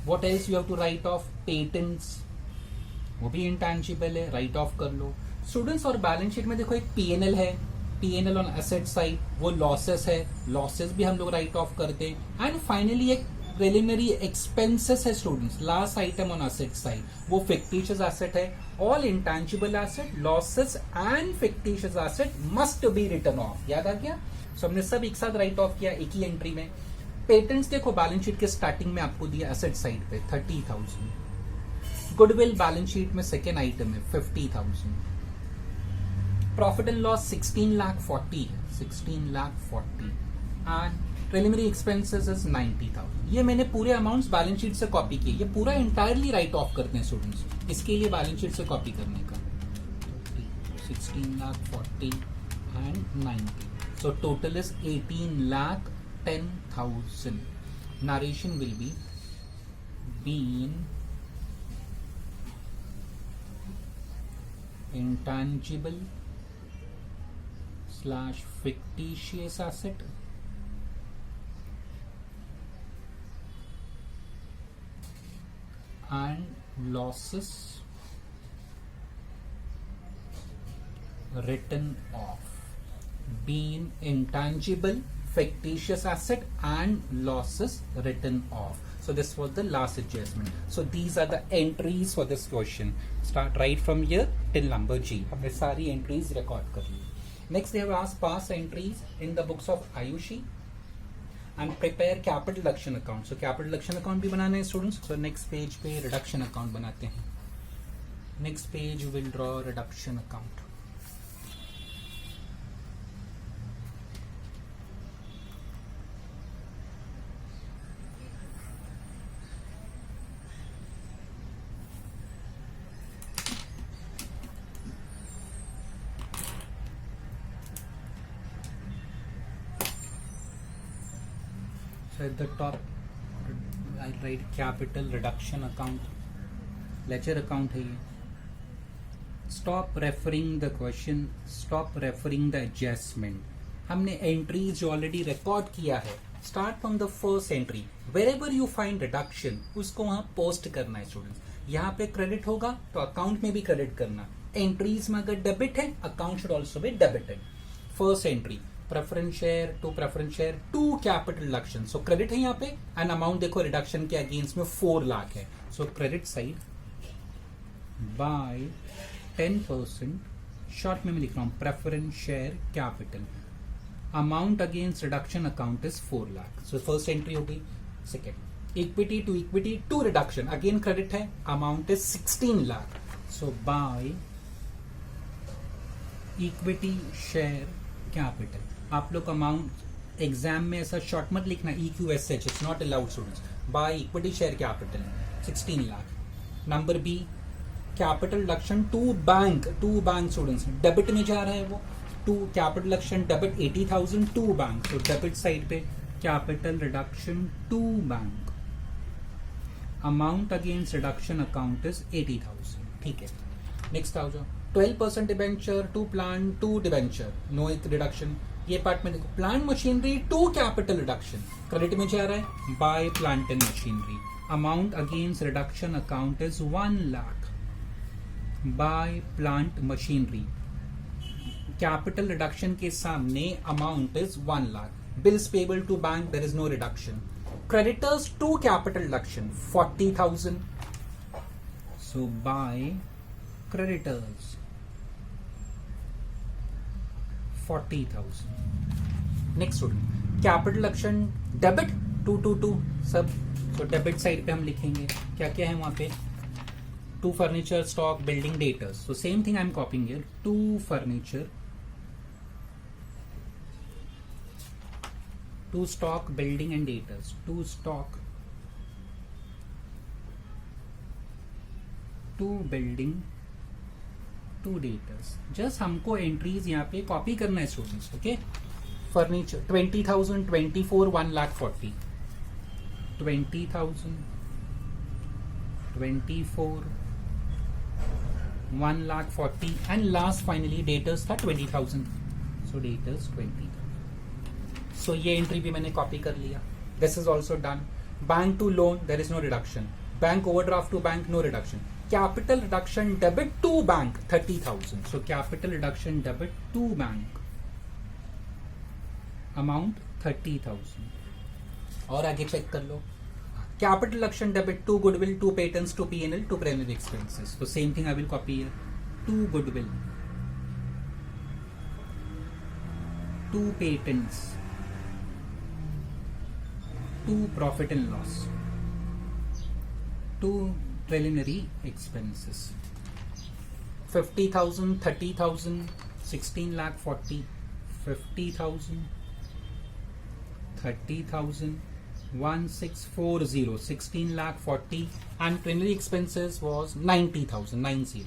What else you have to write off, patents, वो भी इंटैंजिबल है, राइट ऑफ कर लो स्टूडेंट्स। और बैलेंस शीट में देखो एक पीएनएल है, पीएनएल ऑन एसेट साइड, वो लॉसेस है, लॉसेस भी हम लोग राइट ऑफ करते हैं। एंड फाइनली एक प्रिलिमिनरी एक्सपेंसेस है students, last item on asset side, वो फिक्टिशियस एसेट है। All intangible asset, losses and fictitious asset must be written off, याद आ गया। सो हमने सब एक साथ राइट ऑफ किया एक ही एंट्री में। पेटेंट्स देखो बैलेंस शीट के स्टार्टिंग में आपको दिया एसेट साइड पे 30,000, गुडविल बैलेंस शीट में सेकेंड आइटम है 50,000, प्रॉफिट एंड लॉस 16 लाख 40 है, 16 lakh 40, and preliminary expenses is 90,000। ये मैंने पूरे अमाउंट्स बैलेंस शीट से कॉपी किए, ये पूरा इंटायरली राइट ऑफ करते हैं स्टूडेंट्स, इसके लिए बैलेंस शीट से कॉपी करने का 16 lakh 40 and 90, so total is 18 lakh 10,000. Narration will be been intangible slash fictitious asset and losses written off. Being intangible, fictitious asset and losses written off. So this was the last adjustment. So these are the entries for this question. Start right from here till number G. हमने सारी entries record कर ली. Next they have asked past entries in the books of Ayushi and prepare capital reduction account. So capital reduction account भी बनाना है students. So next page पे reduction account बनाते हैं. Next page, you will draw reduction account. So at the top, I write capital reduction account. Ledger account है ये. Stop referring the question. Stop referring the adjustment. हमने entries जो already record किया है. Start from the first entry. Wherever you find reduction, उसको वहाँ post करना है students. यहाँ पे credit होगा तो account में भी credit करना. Entries में अगर debit है, account should also be debited. First entry. Preference share to capital reduction. So credit है यहाँ पे and amount देखो reduction के against में 4 लाख है. So credit side by 10%. Short में मैं लिख रहा हूँ preference share capital. Amount against reduction account is 4 lakh. So first entry हो गई. Second equity to reduction. Again credit है. Amount is 16 lakh. So by equity share capital. आप लोग अमाउंट एग्जाम में ऐसा शॉर्ट मत लिखना EQSH. It's not allowed students. By equity share capital 16 lakh. Number B capital reduction to bank students. Debit में जा रहा है वो. To capital reduction debit 80,000 to bank. तो डेबिट साइड पे capital reduction to bank. Amount against reduction account is 80,000. ठीक है. Next आओ जाओ. 12% debenture to plan to debenture. No reduction. ये पार्ट में देखो. Plant machinery to capital reduction. Credit में जा रहा है by plant and machinery. Amount against reduction account is 1 lakh by plant machinery. Capital reduction के सामने amount is 1 lakh. Bills payable to bank there is no reduction. Creditors to capital reduction 40,000. So by creditors 40,000. Next student capital reduction debit 222 सब. तो debit side पे हम लिखेंगे क्या क्या है वहां पे. To furniture stock building debtors. तो same thing I am copying here. To furniture to stock building and debtors. To stock to building to debtors. Just हमको एंट्रीज यहाँ पे कॉपी करना है students. Okay. Furniture 20,000 24 1 lakh 40. 20,000 24 1 lakh 40 and last finally debtors था 20,000. सो debtors 20,000. सो ये entry भी मैंने copy कर लिया. This is also done. Bank to loan there is no reduction. Bank overdraft to bank no reduction. Capital reduction debit to bank 30,000. So capital reduction debit to bank amount 30,000. और आगे check कर लो. Capital reduction debit to goodwill to patents to P&L to primary expenses. So same thing I will copy here. To goodwill to patents to profit and loss to preliminary expenses. 50,000 30,000 16 lakh 40. 50,000 30,000 1640 16 lakh 40 and preliminary expenses was 90,000 90.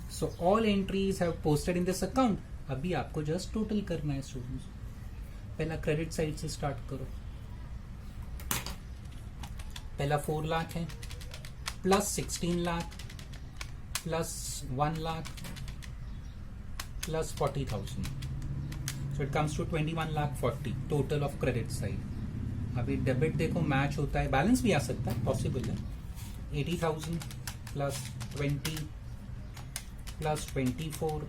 So all entries have posted in this account. अभी आपको just total करना है students. पहला credit side से start करो. पहला 4 लाख है plus 16 lakh plus 1 lakh plus 40,000. So it comes to 21 lakh 40 total of credit side. अभी डेबिट देखो मैच होता है. बैलेंस भी आ सकता है पॉसिबल है. 80,000 plus 20 plus 24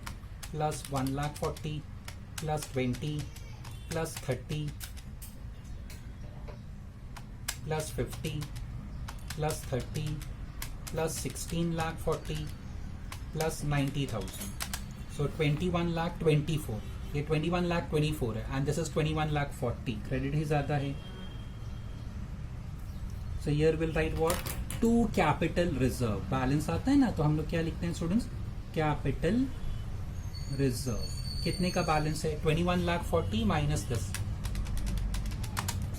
plus 1 lakh 40 plus 20 plus 30 plus 50 plus 30 plus 16 lakh 40 plus 90,000. So 21 lakh 24. ये 21 लाख 24 है and this is 21 lakh 40. Credit ही ज्यादा है. So here will write what to capital reserve, balance आता है ना तो हम लोग क्या लिखते हैं स्टूडेंट्स, कैपिटल रिजर्व। कितने का बैलेंस है, 21,40,000 minus 10,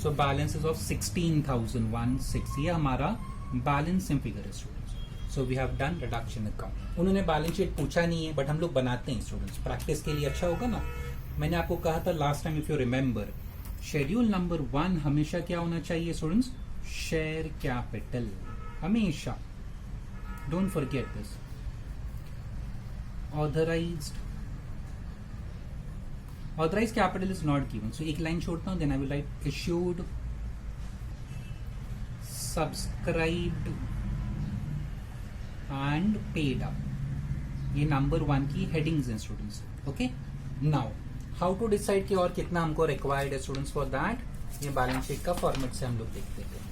so balance is of 16,160। ये हमारा बैलेंसिंग फिगर है students. So we have done reduction account. उन्होंने बैलेंस शीट पूछा नहीं है बट हम लोग बनाते हैं स्टूडेंट्स, प्रैक्टिस के लिए अच्छा होगा ना। मैंने आपको कहा था last time, if you remember, schedule number 1 हमेशा क्या होना चाहिए स्टूडेंट्स, शेयर कैपिटल, हमेशा, don't forget this. Authorised capital is not given, so एक लाइन छोड़ता हूं, then I will write issued, subscribed and paid up. ये नंबर 1 की हेडिंग्स हैं students. Okay, now how to decide कि और कितना हमको रिक्वायर्ड है स्टूडेंट्स फॉर दैट, ये बैलेंस शीट का फॉर्मेट से हम लोग देखते हैं।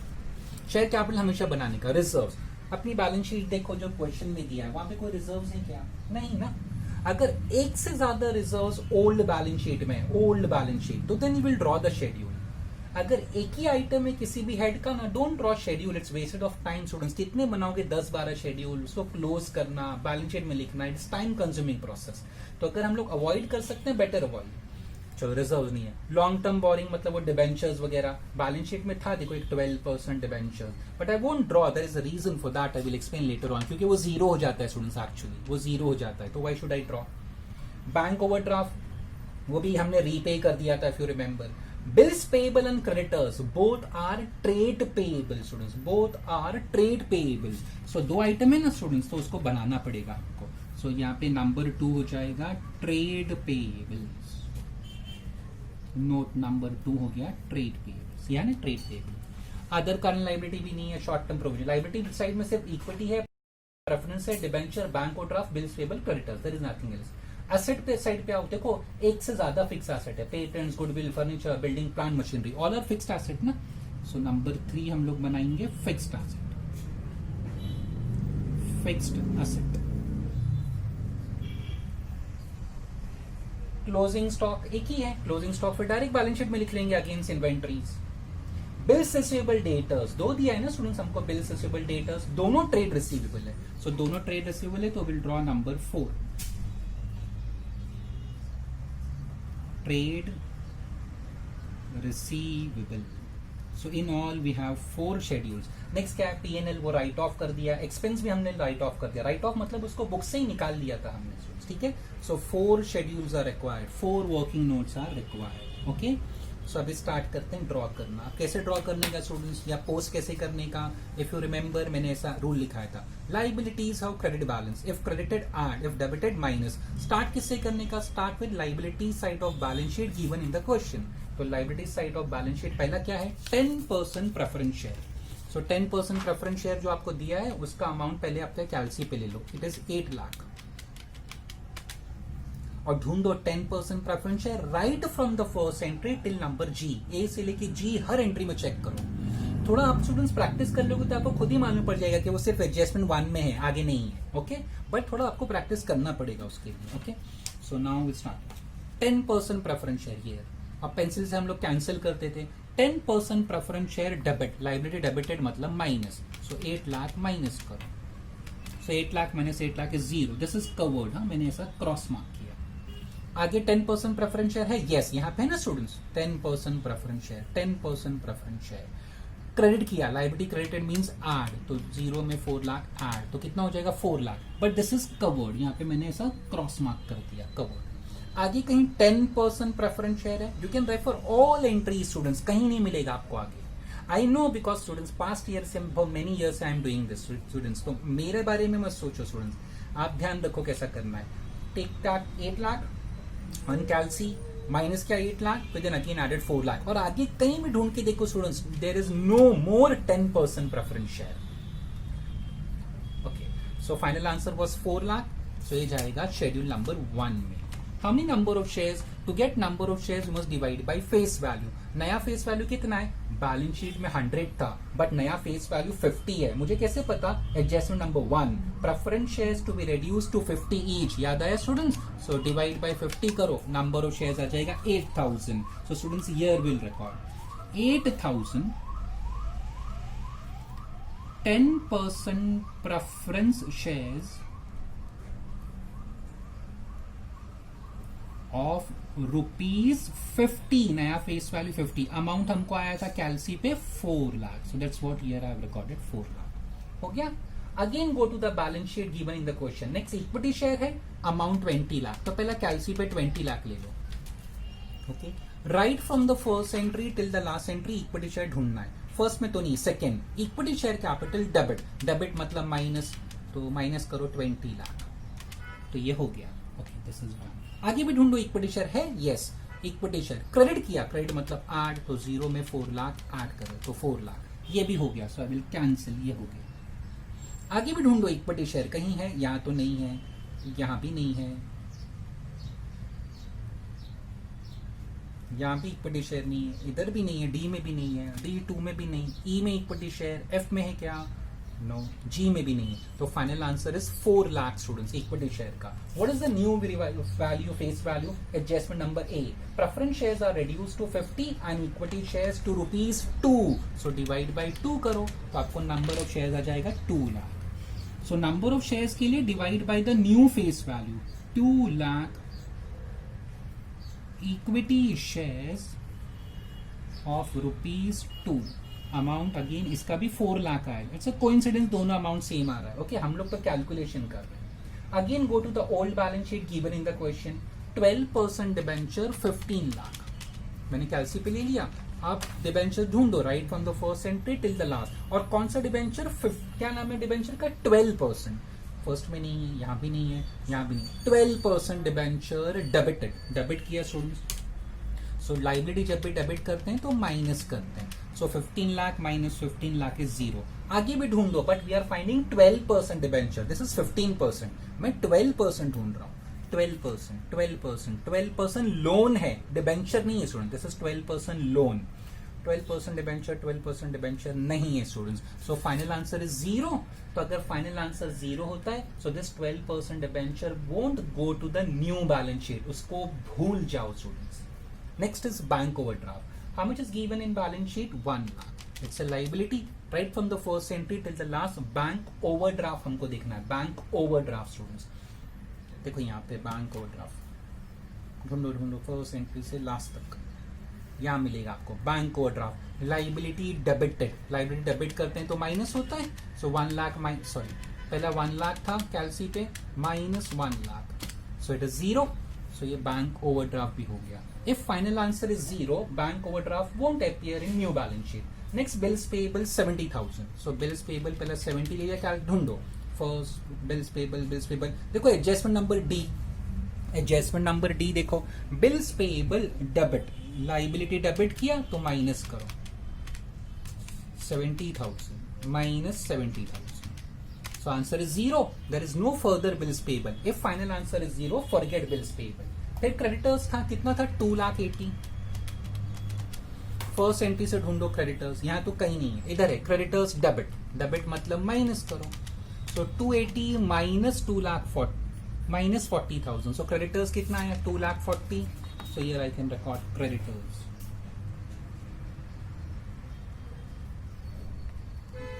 शेयर कैपिटल हमेशा बनाने का, रिजर्व्स, अपनी बैलेंस शीट देखो जो क्वेश्चन में दिया है वहां पे कोई रिजर्व्स है क्या, नहीं ना। अगर एक से ज्यादा रिजर्व्स ओल्ड बैलेंस शीट में, ओल्ड बैलेंस शीट, तो then you will draw the schedule. अगर एक ही आइटम है किसी भी हेड का ना, don't draw schedule, it's wasted of time students. कितने बनाओगे, 10-12 शेड्यूल, उसको क्लोज करना, बैलेंस शीट में लिखना, इट्स टाइम कंज्यूमिंग प्रोसेस। तो अगर हम लोग अवॉइड कर सकते हैं, बेटर अवॉइड। चलो, रिजर्व नहीं है। लॉन्ग टर्म बोरिंग मतलब वो डिबेंचर्स वगैरह बैलेंस शीट में था, देखो एक 12% debenture, but I won't draw, there is a reason for that, I will explain later on, क्योंकि वो जीरो हो जाता है स्टूडेंट्स, एक्चुअली वो जीरो हो जाता है, तो why should I draw. Bank overdraft, वो भी हमने रीपे कर दिया था, if you remember. Bills payable and creditors both are trade payable students, both are trade payable. So 2 item है ना स्टूडेंट्स, तो उसको बनाना पड़ेगा आपको। सो यहाँ पे नंबर 2 हो जाएगा ट्रेड पेएबल्स, नोट नंबर 2 हो गया ट्रेड पेएबल्स, यानी trade payable. Other current liability भी नहीं है, short term provision. Liability side में सिर्फ इक्विटी है, प्रेफरेंस है, debenture, bank overdraft, bills payable, creditors, there is nothing else. Asset पे साइड पे आओ, देखो एक से ज्यादा फिक्स एसेट है, patents, goodwill, furniture, building, plant, machinery, all are fixed asset ना। सो नंबर 3 हम लोग बनाएंगे fixed asset, fixed asset. Closing stock एक ही है, क्लोजिंग स्टॉक फिर डायरेक्ट बैलेंस शीट में लिख लेंगे against inventories. Bills receivable debtors 2 दिया है ना स्टूडेंट्स हमको, बिल्स रिसीवेबल डेटर्स, दोनों ट्रेड रिसीवेबल है। सो दोनों ट्रेड रिसीवेबल है, तो will draw number 4 trade receivable. So in all we have 4 schedules. Next क्या है, पीएनएल, वो राइट ऑफ कर दिया, एक्सपेंस भी हमने राइट ऑफ कर दिया। राइट ऑफ मतलब उसको बुक से ही निकाल लिया था हमने, ठीक है। So 4 schedules are required, 4 working notes are required. Okay, so अभी स्टार्ट करते हैं ड्रॉ करना। कैसे ड्रॉ करने का स्टूडेंट्स, या पोस्ट कैसे करने का, इफ यू रिमेंबर मैंने ऐसा रूल लिखाया था, liabilities how credit balance, if credited add, if debited minus. Start किससे करने का, start with liability side of balance sheet given in the question. तो liability side of balance sheet पहला क्या है, 10% preference share. So 10% preference share जो आपको दिया है उसका अमाउंट पहले आपके कैलसी पे ले लो, इट इज 8 लाख। और ढूंढो 10% preference share right from the first entry till number G, A से लेके जी हर एंट्री में चेक करो। थोड़ा आप स्टूडेंट्स प्रैक्टिस कर लोगे तो आपको खुद ही मालूम पड़ जाएगा कि वो सिर्फ एडजस्टमेंट 1 में है, आगे नहीं है। ओके, बट थोड़ा आपको प्रैक्टिस करना पड़ेगा उसके लिए। Okay, so now we start 10% preference share here. अब पेंसिल से हम लोग कैंसिल करते थे, 10% preference share debit, liability debited मतलब माइनस, सो 8 लाख माइनस करो। So 8 lakh minus 8 lakh is 0, this is covered. हाँ, मैंने ऐसा क्रॉस मार्क किया। आगे 10% प्रेफरेंस शेयर है, यस यहाँ पे है ना students, 10% preference share, 10% preference share credit किया, लाइबिलिटी क्रेडिटेड मींस ऐड, तो 0 में 4 लाख ऐड, तो कितना हो जाएगा 4 lakh, but this is covered, यहाँ पे मैंने ऐसा क्रॉस मार्क कर दिया, कवर्ड। आगे कहीं 10% प्रेफरेंस शेयर है, you can refer all entry students, कहीं नहीं मिलेगा आपको आगे। I know because students past year से, मेनी ईयर से I am doing this students, तो मेरे बारे में मत सोचो स्टूडेंट्स, आप ध्यान रखो कैसा करना है। टिक टाक 8 लाख ऑन कैलसी, माइनस क्या 8 लाख, फिर देन अगेन एडेड 4 लाख, और आगे कहीं भी ढूंढ के देखो students, there is no more 10% preference share. Okay, so final answer was 4 lakh, so ये जाएगा शेड्यूल नंबर 1 में। How many number of shares? To get number of shares, you must divide by face value. नया face value कितना है, balance sheet में 100 था, but नया face value 50 है। मुझे कैसे पता, adjustment number 1, preference shares to be reduce to 50 each, याद आया स्टूडेंट्स। सो डिवाइड बाय 50 करो, नंबर ऑफ शेयर्स आ जाएगा 8000। So students year will record 8000 10% preference shares of ₹50, नया फेस वैल्यू 50, अमाउंट हमको आया था कैलसी पे 4 lakh, so that's what here I have recorded 4 lakh. हो गया। Again go to the balance sheet given in the question. Next equity share है, amount 20 lakh, तो पहला कैलसी पे 20 लाख ले लो। Okay, right from the first entry till the last entry equity share ढूंढना है। फर्स्ट में तो नहीं, second equity share capital debit, debit मतलब माइनस, तो माइनस करो 20 लाख, तो ये हो गया। Okay, this is one. आगे भी ढूंढो, इक्विटी शेयर है, यस इक्विटी शेयर क्रेडिट किया, क्रेडिट मतलब 8, तो 0 में 4 लाख ऐड करो तो 4 लाख, ये भी हो गया, सो आई विल कैंसिल, ये हो गया। आगे भी ढूंढो इक्विटी शेयर, कहीं है, यहां तो नहीं है, यहां भी नहीं है, यहां भी इक्विटी शेयर नहीं है, इधर भी नहीं है, डी में भी नहीं है, D2 में भी नहीं, ई में इक्विटी शेयर, एफ में है क्या, नो, जी में भी नहीं है, तो final answer is 4 lakh students equity share का। What is the new value, face value, adjustment number A, preference shares are reduced to 50 and equity shares to ₹2, so divide by 2 करो, तो आपको नंबर ऑफ शेयर्स आ जाएगा 2 लाख। सो number of shares के लिए divide by the new face value 2 lakh equity shares of ₹2, amount again इसका भी 4 लाख आएगा। It's a coincidence, दोनों अमाउंट सेम आ रहा है। ओके, हम लोग तो कैलकुलेशन कर रहे हैं। Again go to the old balance sheet given in the question. 12% debenture 15 lakh, मैंने कैलसी पे ले लिया। आप डिबेंचर ढूंढो right from the first entry till the last, और कौन सा डिबेंचर, क्या नाम है डिबेंचर का, 12%, फर्स्ट में नहीं है, यहाँ भी नहीं है, यहाँ भी नहीं, 12% डिबेंचर डेबिटेड, डेबिट किया स्टूडेंट्स। सो लाइबिलिटी जब भी डेबिट करते हैं तो माइनस करते हैं, so 15 lakh minus 15 lakh is 0। आगे भी ढूंढ लो, but we are finding 12% debenture, this is 15%, मैं 12% ढूंढ रहा हूँ। 12% लोन है, डिबेंचर नहीं है student, this is 12% loan. 12% debenture नहीं है students, so final answer is 0। तो अगर फाइनल आंसर 0 होता है, so this 12% debenture won't go to the new balance sheet, उसको भूल जाओ students. Next is bank overdraft. How much is given in balance sheet? 1 lakh. It's a liability. Right from the first entry till the last, bank overdraft हमको देखना है। Bank overdraft students. देखो यहाँ पे bank overdraft ढूंढो first entry से last तक, यहाँ मिलेगा आपको bank overdraft. Liability debited, liability debit करते हैं तो माइनस होता है, सो 1 लाख पहला 1 लाख था कैलसी पे, minus 1 lakh, so it is 0। सो ये बैंक ओवरड्राफ्ट भी हो गया। If final answer is 0, bank overdraft won't appear in new balance sheet. Next bills payable 70,000, so bills payable पहले 70 लिया, क्या ढूंढो फर्स्ट बिल्स पेएबल देखो adjustment number D, adjustment number D देखो, bills payable debit, liability debit किया तो minus करो 70,000 minus 70,000, so answer is 0, there is no further bills payable. If final answer is 0, forget bills payable. फिर creditors था, कितना था 2,80,000, first entry से ढूंढो क्रेडिटर्स, यहाँ तो कहीं नहीं है, इधर है क्रेडिटर्स डेबिट, डेबिट मतलब माइनस करो, सो 280 माइनस 2,40,000 माइनस 40,000, सो क्रेडिटर्स कितना आया 2,40,000, so here I can record creditors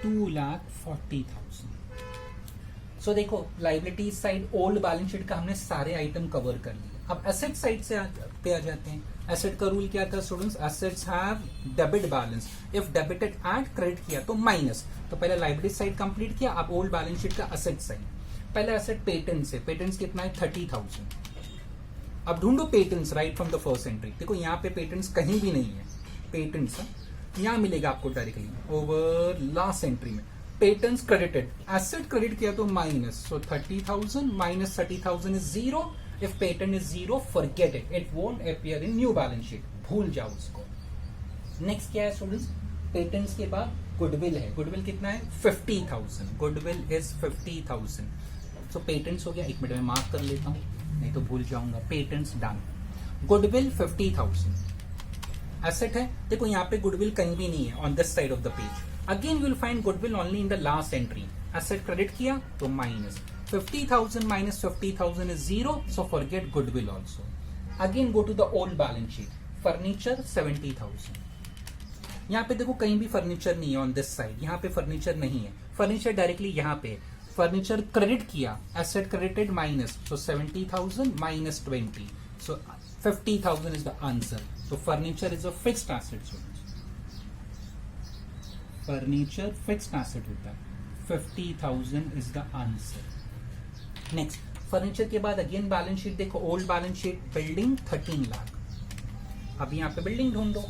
2,40,000। सो देखो liability side old balance sheet का हमने सारे आइटम कवर कर लिए। अब एसेट साइड से पे आ जाते हैं। एसेट का रूल क्या था students, assets have debit balance, if debited add credit किया तो माइनस, तो पहले लाइबिलिटी साइड कंप्लीट किया, अब ओल्ड बैलेंस शीट का एसेट साइड। पहले एसेट पेटेंट से, पेटेंट्स कितना है 30,000। अब ढूंढो patents right from the first entry, देखो यहाँ पे पेटेंट्स कहीं भी नहीं है, पेटेंट्स यहाँ मिलेगा आपको डायरेक्टली ओवर लास्ट एंट्री में। पेटेंट्स क्रेडिटेड, एसेट क्रेडिट किया तो minus, so 30,000 minus 30,000 is 0। If patent is 0, forget it, it won't appear in new balance sheet, भूल जाओ उसको। नेक्स्ट क्या है स्टूडेंट्स, पेटेंट्स के बाद गुडविल है, गुडविल कितना है 50,000, गुडविल इज 50,000। सो पेटेंट्स हो गया, एक मिनट में मार्क कर लेता हूँ नहीं तो भूल जाऊंगा, पेटेंट्स डन। गुडविल 50,000, एसेट है, देखो यहाँ पे गुडविल कहीं भी नहीं है on this side of the page. Again you will find goodwill only in the last entry, asset credit किया तो minus 50,000 minus 50,000 is 0, so forget goodwill also. Again go to the old balance sheet, furniture 70,000, यहाँ पे देखो कहीं भी furniture नहीं है on this side, यहाँ पे फर्नीचर नहीं है, फर्नीचर डायरेक्टली यहाँ पे, फर्नीचर क्रेडिट किया, asset credited minus, so 70,000 minus 20, so 50,000 is the answer. तो furniture is a fixed asset. Furniture fixed asset होता है. 50,000 is the answer. Next furniture के बाद अगेन बैलेंस शीट देखो, old balance sheet, building 13 lakh. अब यहाँ पे बिल्डिंग ढूंढो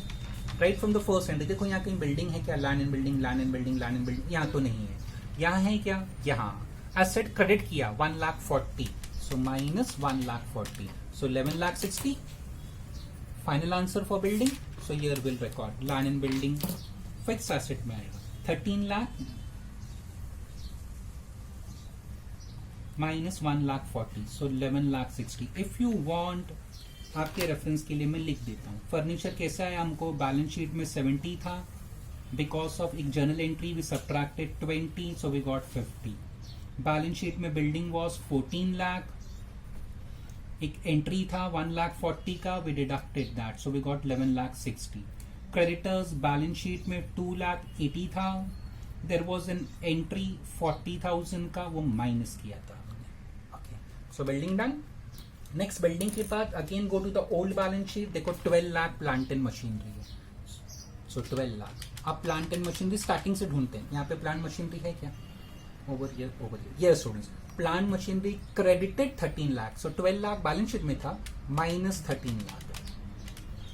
right from the first entry. देखो यहाँ कहीं बिल्डिंग है क्या, land and building, land and building, land and building, यहाँ तो नहीं है. यहाँ है क्या, यहाँ एसेट क्रेडिट किया 1,40,000, so minus 1,40,000, so 11,60,000. Final answer for building. So here will record land and building fix asset में आएगा 13 lakh minus 1,40,000, so 11,60,000. If you want, आपके रेफरेंस के लिए मैं लिख देता हूँ. फर्नीचर कैसा है, हमको बैलेंस शीट में 70 था, बिकॉज ऑफ एक journal entry we subtracted 20, so we got 50. Balance sheet में बिल्डिंग वॉज 14 लाख, एक एंट्री था 1,40,000 का, we deducted that, so we got 11,60,000. Creditors balance sheet में 2,80,000 था, देर वॉज एन एंट्री 40,000 का, वो माइनस किया था. Okay, so building done. Next building के बाद again go to the old balance sheet. देखो 12 लाख प्लांट एंड मशीनरी है, सो 12 लाख. अब प्लांट एंड मशीनरी स्टार्टिंग से ढूंढते हैं. यहाँ पे प्लांट मशीनरी है क्या, over here, yes students, plant machinery credited 13 lakh, so 12 lakh balance sheet में था, minus 13 lakh.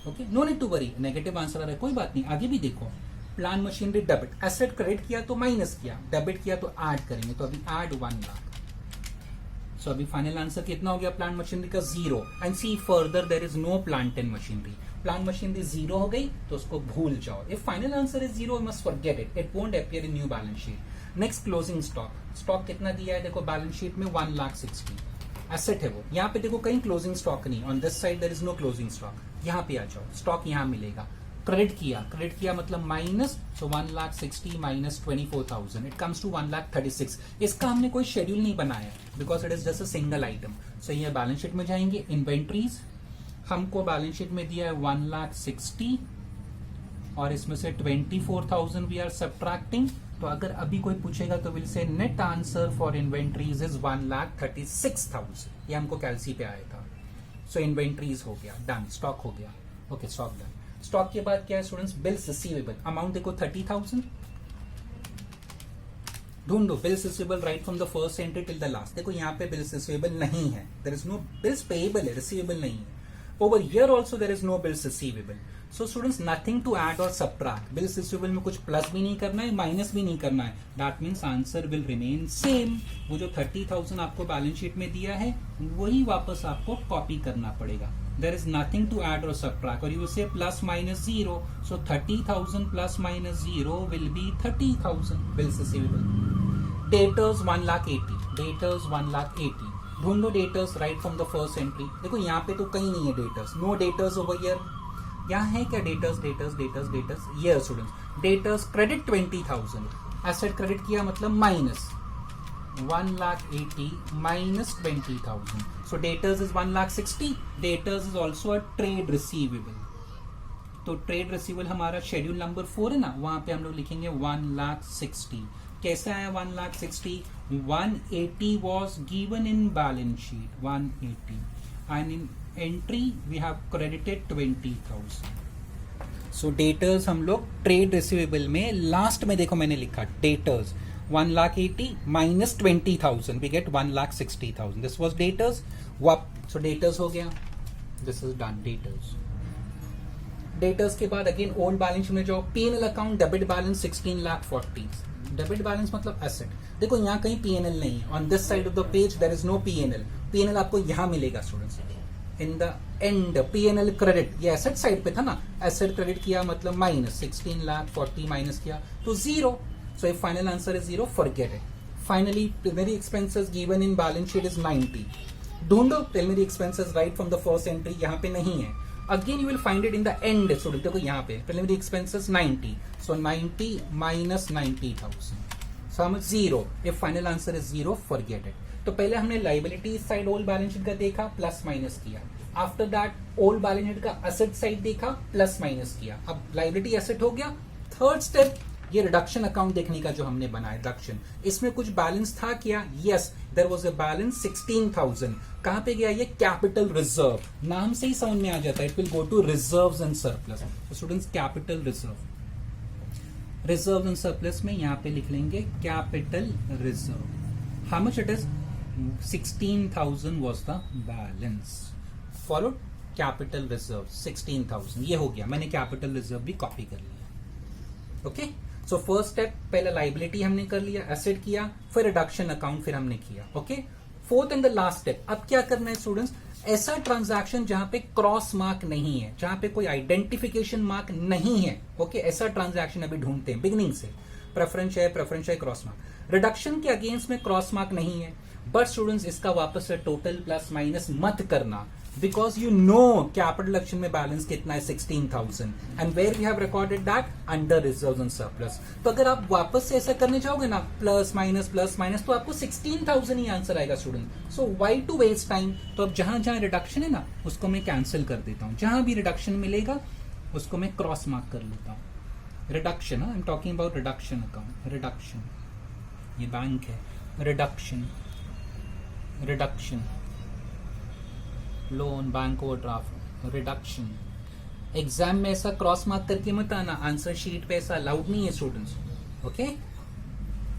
Okay, no need to worry, negative answer आ रहा है, कोई बात नहीं. आगे भी देखो, plant machinery debit, asset credit किया तो माइनस किया, डेबिट किया तो ऐड करेंगे, तो अभी ऐड 1 लाख. सो अभी फाइनल आंसर कितना हो गया प्लांट मशीनरी का, 0. And see further there is no plant and machinery. Plant machinery 0 हो गई तो उसको भूल जाओ. If final answer is 0 you must forget it, it won't appear in new balance sheet. Next closing stock. Stock कितना दिया है, देखो बैलेंस शीट में 1,60,000. एसेट है वो, यहाँ पे देखो कहीं क्लोजिंग स्टॉक नहीं, on this side there is no closing stock. यहाँ पे आ जाओ, स्टॉक यहाँ मिलेगा. क्रेडिट किया मतलब minus, so 1,60,000 minus 24,000, it comes to 1,36,000. इसका हमने कोई शेड्यूल नहीं बनाया because it is just a single item. So ये बैलेंस शीट में जाएंगे, इन्वेंट्रीज हमको बैलेंस शीट में दिया है 1,60,000 और इसमें से 24,000 वी आर सब्ट्रैक्टिंग. तो अगर अभी कोई पूछेगा तो will say net answer for inventories is 1,36,000. ये हमको कैलसी पे आया था. सो इन्वेंट्रीज हो गया डन, स्टॉक हो गया. Okay, stock done. स्टॉक के बाद क्या है स्टूडेंट्स, बिल्स रिसीवेबल. अमाउंट देखो 30,000. ढूंढो bills receivable right from the first entry till the last. देखो यहाँ पे बिल्स रिसीवेबल नहीं है, there is no bills payable है, रिसीवेबल नहीं है. Over here also there is no bills receivable. So students nothing to add और subtract. Bills receivable में कुछ प्लस भी नहीं करना है, माइनस भी नहीं करना है. That means answer will remain same. वो जो 30,000 आपको बैलेंस शीट में दिया है वही वापस आपको कॉपी करना पड़ेगा. There is nothing to add or subtract, or you will say plus minus 0. So 30,000 plus minus 0 will be 30,000 bills receivable. Daters 1,80,000. Daters 1,80,000. ढूंढो daters right from the first entry. देखो यहाँ पे तो कहीं नहीं है daters. No daters over here. यहाँ है क्या daters? Yes students. Daters credit 20,000. Asset credit किया मतलब minus 1,80,000 minus 20,000. So debtors is 1,60,000. Debtors is also a trade receivable. तो ट्रेड रिसीवेबल हमारा शेड्यूल नंबर 4 है ना, वहां पे हम लोग लिखेंगे 1,60,000. कैसा है 1,60,000? 180 was given in balance sheet, 180, and in entry we have credited 20,000. So debtors हम लोग ट्रेड रिसीवेबल में लास्ट में देखो मैंने लिखा debtors 1,80,000 minus 20,000 we get 1,60,000. This was debtors. So debtors हो गया. This is done. Debtors के बाद अगेन ओल्ड बैलेंस में जाओ. P&L account debit balance 16,40,000. Debit balance मतलब एसेट. देखो यहाँ कहीं P&L नहीं है. On this side of the page there is no P&L. P&L आपको यहाँ मिलेगा students. In the end P&L credit, ये एसेट साइड पे था ना, एसेट क्रेडिट किया मतलब माइनस 16,40,000 माइनस किया तो 0. So if final answer is 0, forget it. Finally, preliminary expenses given in balance sheet is 90. ढूंढो preliminary expenses right from the first entry. यहाँ पे नहीं है. Again you will find it in the end. So देखो यहाँ पे preliminary expenses 90. So 90 minus 90,000. So हम 0. If final answer is 0, forget it. तो पहले हमने liability side old balance sheet का देखा, प्लस माइनस किया. After that old balance sheet का asset side देखा, प्लस माइनस किया. अब liability asset हो गया, थर्ड स्टेप, ये रिडक्शन अकाउंट देखने का जो हमने बनाया रिडक्शन, इसमें कुछ बैलेंस था क्या? Yes, there was a balance 16,000। कहां पे गया ये? Capital reserve. नाम से ही समझ में आ जाता है, it will go to reserves and surplus. Students, capital reserve, reserve and surplus में यहां पे लिख लेंगे capital reserve. How much it is? 16,000 was the balance. Followed capital reserve 16,000। ये हो गया, मैंने कैपिटल रिजर्व भी कॉपी कर लिया। ओके, सो फर्स्ट स्टेप, पहले लाइबिलिटी हमने कर लिया, एसेट किया, फिर रिडक्शन अकाउंट फिर हमने किया। Okay, fourth and the last step, अब क्या करना है स्टूडेंट्स? ऐसा ट्रांजैक्शन जहां पे क्रॉस मार्क नहीं है, जहां पे कोई आइडेंटिफिकेशन मार्क नहीं है। ओके, ऐसा ट्रांजैक्शन अभी ढूंढते हैं बिगिनिंग से। प्रेफरेंस है, क्रॉस मार्क। रिडक्शन के अगेंस्ट में क्रॉस मार्क नहीं है, बट स्टूडेंट्स इसका वापस से टोटल प्लस माइनस मत करना, because you know capital reduction में बैलेंस कितना है? 16,000, and where we have recorded that under reserves and surplus. तो अगर आप वापस से ऐसा करने जाओगे ना, प्लस माइनस तो आपको 16,000 ही आंसर आएगा student. So why to waste time? तो अब जहां जहां रिडक्शन है ना, उसको मैं कैंसिल कर देता हूं। जहां भी रिडक्शन मिलेगा उसको मैं क्रॉस मार्क कर लेता हूं। Reduction, I am talking about reduction account. Reduction, ये बैंक है। Reduction, loan, bank overdraft, reduction. Exam में ऐसा क्रॉस मार्क करके मत आना, आंसर शीट पे ऐसा अलाउड नहीं है स्टूडेंट्स। ओके,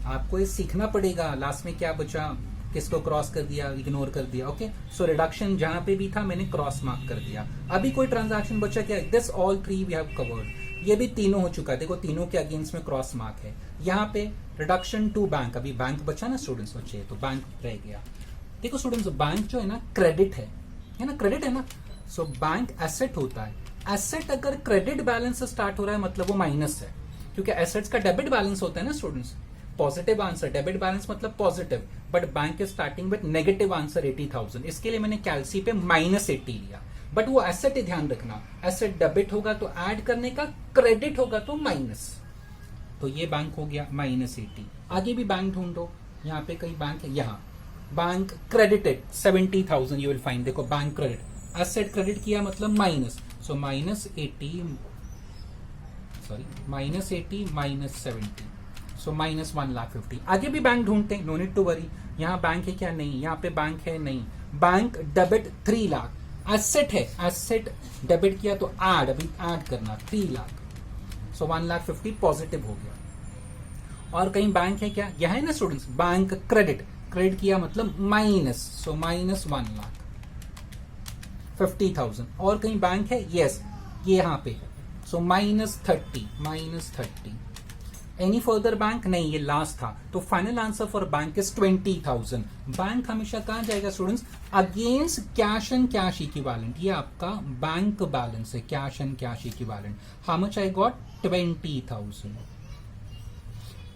आपको ये सीखना पड़ेगा लास्ट में क्या बचा, किसको क्रॉस कर दिया, इग्नोर कर दिया। ओके, सो रिडक्शन जहां पे भी था मैंने क्रॉस मार्क कर दिया। अभी कोई ट्रांजैक्शन बचा क्या? This all three we have covered. ये भी तीनों हो चुका है, देखो तीनों के अगेंस्ट में क्रॉस मार्क है। यहाँ पे रिडक्शन टू बैंक, अभी बैंक बचा ना स्टूडेंट्स, बचे तो बैंक रह गया। देखो स्टूडेंट्स, बैंक जो है ना क्रेडिट है ना, क्रेडिट है ना। सो बैंक एसेट होता है। एसेट अगर क्रेडिट बैलेंस से स्टार्ट हो रहा है मतलब वो माइनस है, क्योंकि एसेट्स का डेबिट बैलेंस होता है ना students. Positive answer, debit balance मतलब positive, but bank is starting with negative answer 80,000। इसके लिए मैंने कैलसी पे -80 लिया, बट वो एसेट ही ध्यान रखना, एसेट डेबिट होगा तो ऐड करने का, क्रेडिट होगा तो माइनस। तो ये बैंक हो गया -80। आगे भी बैंक ढूंढो, यहाँ पे कई बैंक है। यहाँ bank credited 70,000 you will find. देखो बैंक क्रेडिट, एसेट क्रेडिट किया मतलब माइनस, सो -80 -70, सो -1,50,000। आगे भी बैंक ढूंढते हैं, नो नीड टू वरी। यहाँ बैंक है क्या? नहीं। यहाँ पे बैंक है? नहीं। बैंक डेबिट 3 लाख, एसेट है, एसेट डेबिट किया तो ऐड, अभी ऐड करना 3 लाख, सो 1,50,000 पॉजिटिव हो गया। और कहीं बैंक है क्या? यहाँ है ना स्टूडेंट्स, बैंक क्रेडिट, क्रेडिट किया मतलब माइनस, सो -1,50,000। और कहीं बैंक है? यस, ये यहाँ पे, सो -30। Any further bank? नहीं, ये लास्ट था। तो final answer for bank is 20,000। Bank हमेशा कहां जाएगा students? Against cash and cash equivalent. ये आपका बैंक बैलेंस है, cash and cash equivalent. How much I got? 20,000।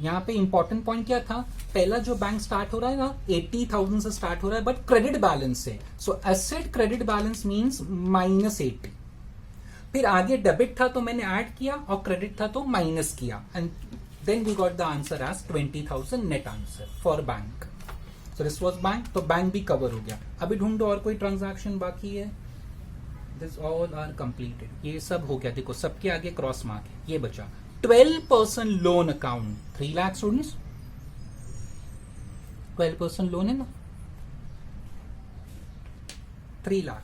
यहाँ पे इंपॉर्टेंट पॉइंट क्या था? पहला जो बैंक स्टार्ट हो रहा है ना 80,000 से स्टार्ट हो रहा है, बट क्रेडिट बैलेंस से। सो एसेट क्रेडिट बैलेंस मींस -80। फिर आगे डेबिट था तो मैंने ऐड किया, और क्रेडिट था तो माइनस किया, and then we got the answer as 20,000 net answer for bank. So this was bank, तो बैंक भी कवर हो गया। अभी ढूंढो और कोई ट्रांजैक्शन बाकी है। दिस ऑल आर कंप्लीटेड, ये सब हो गया। देखो सबके आगे क्रॉस मार्क है, ये बचा 12% loan account 3 lakh students, 12% loan है ना 3 lakh.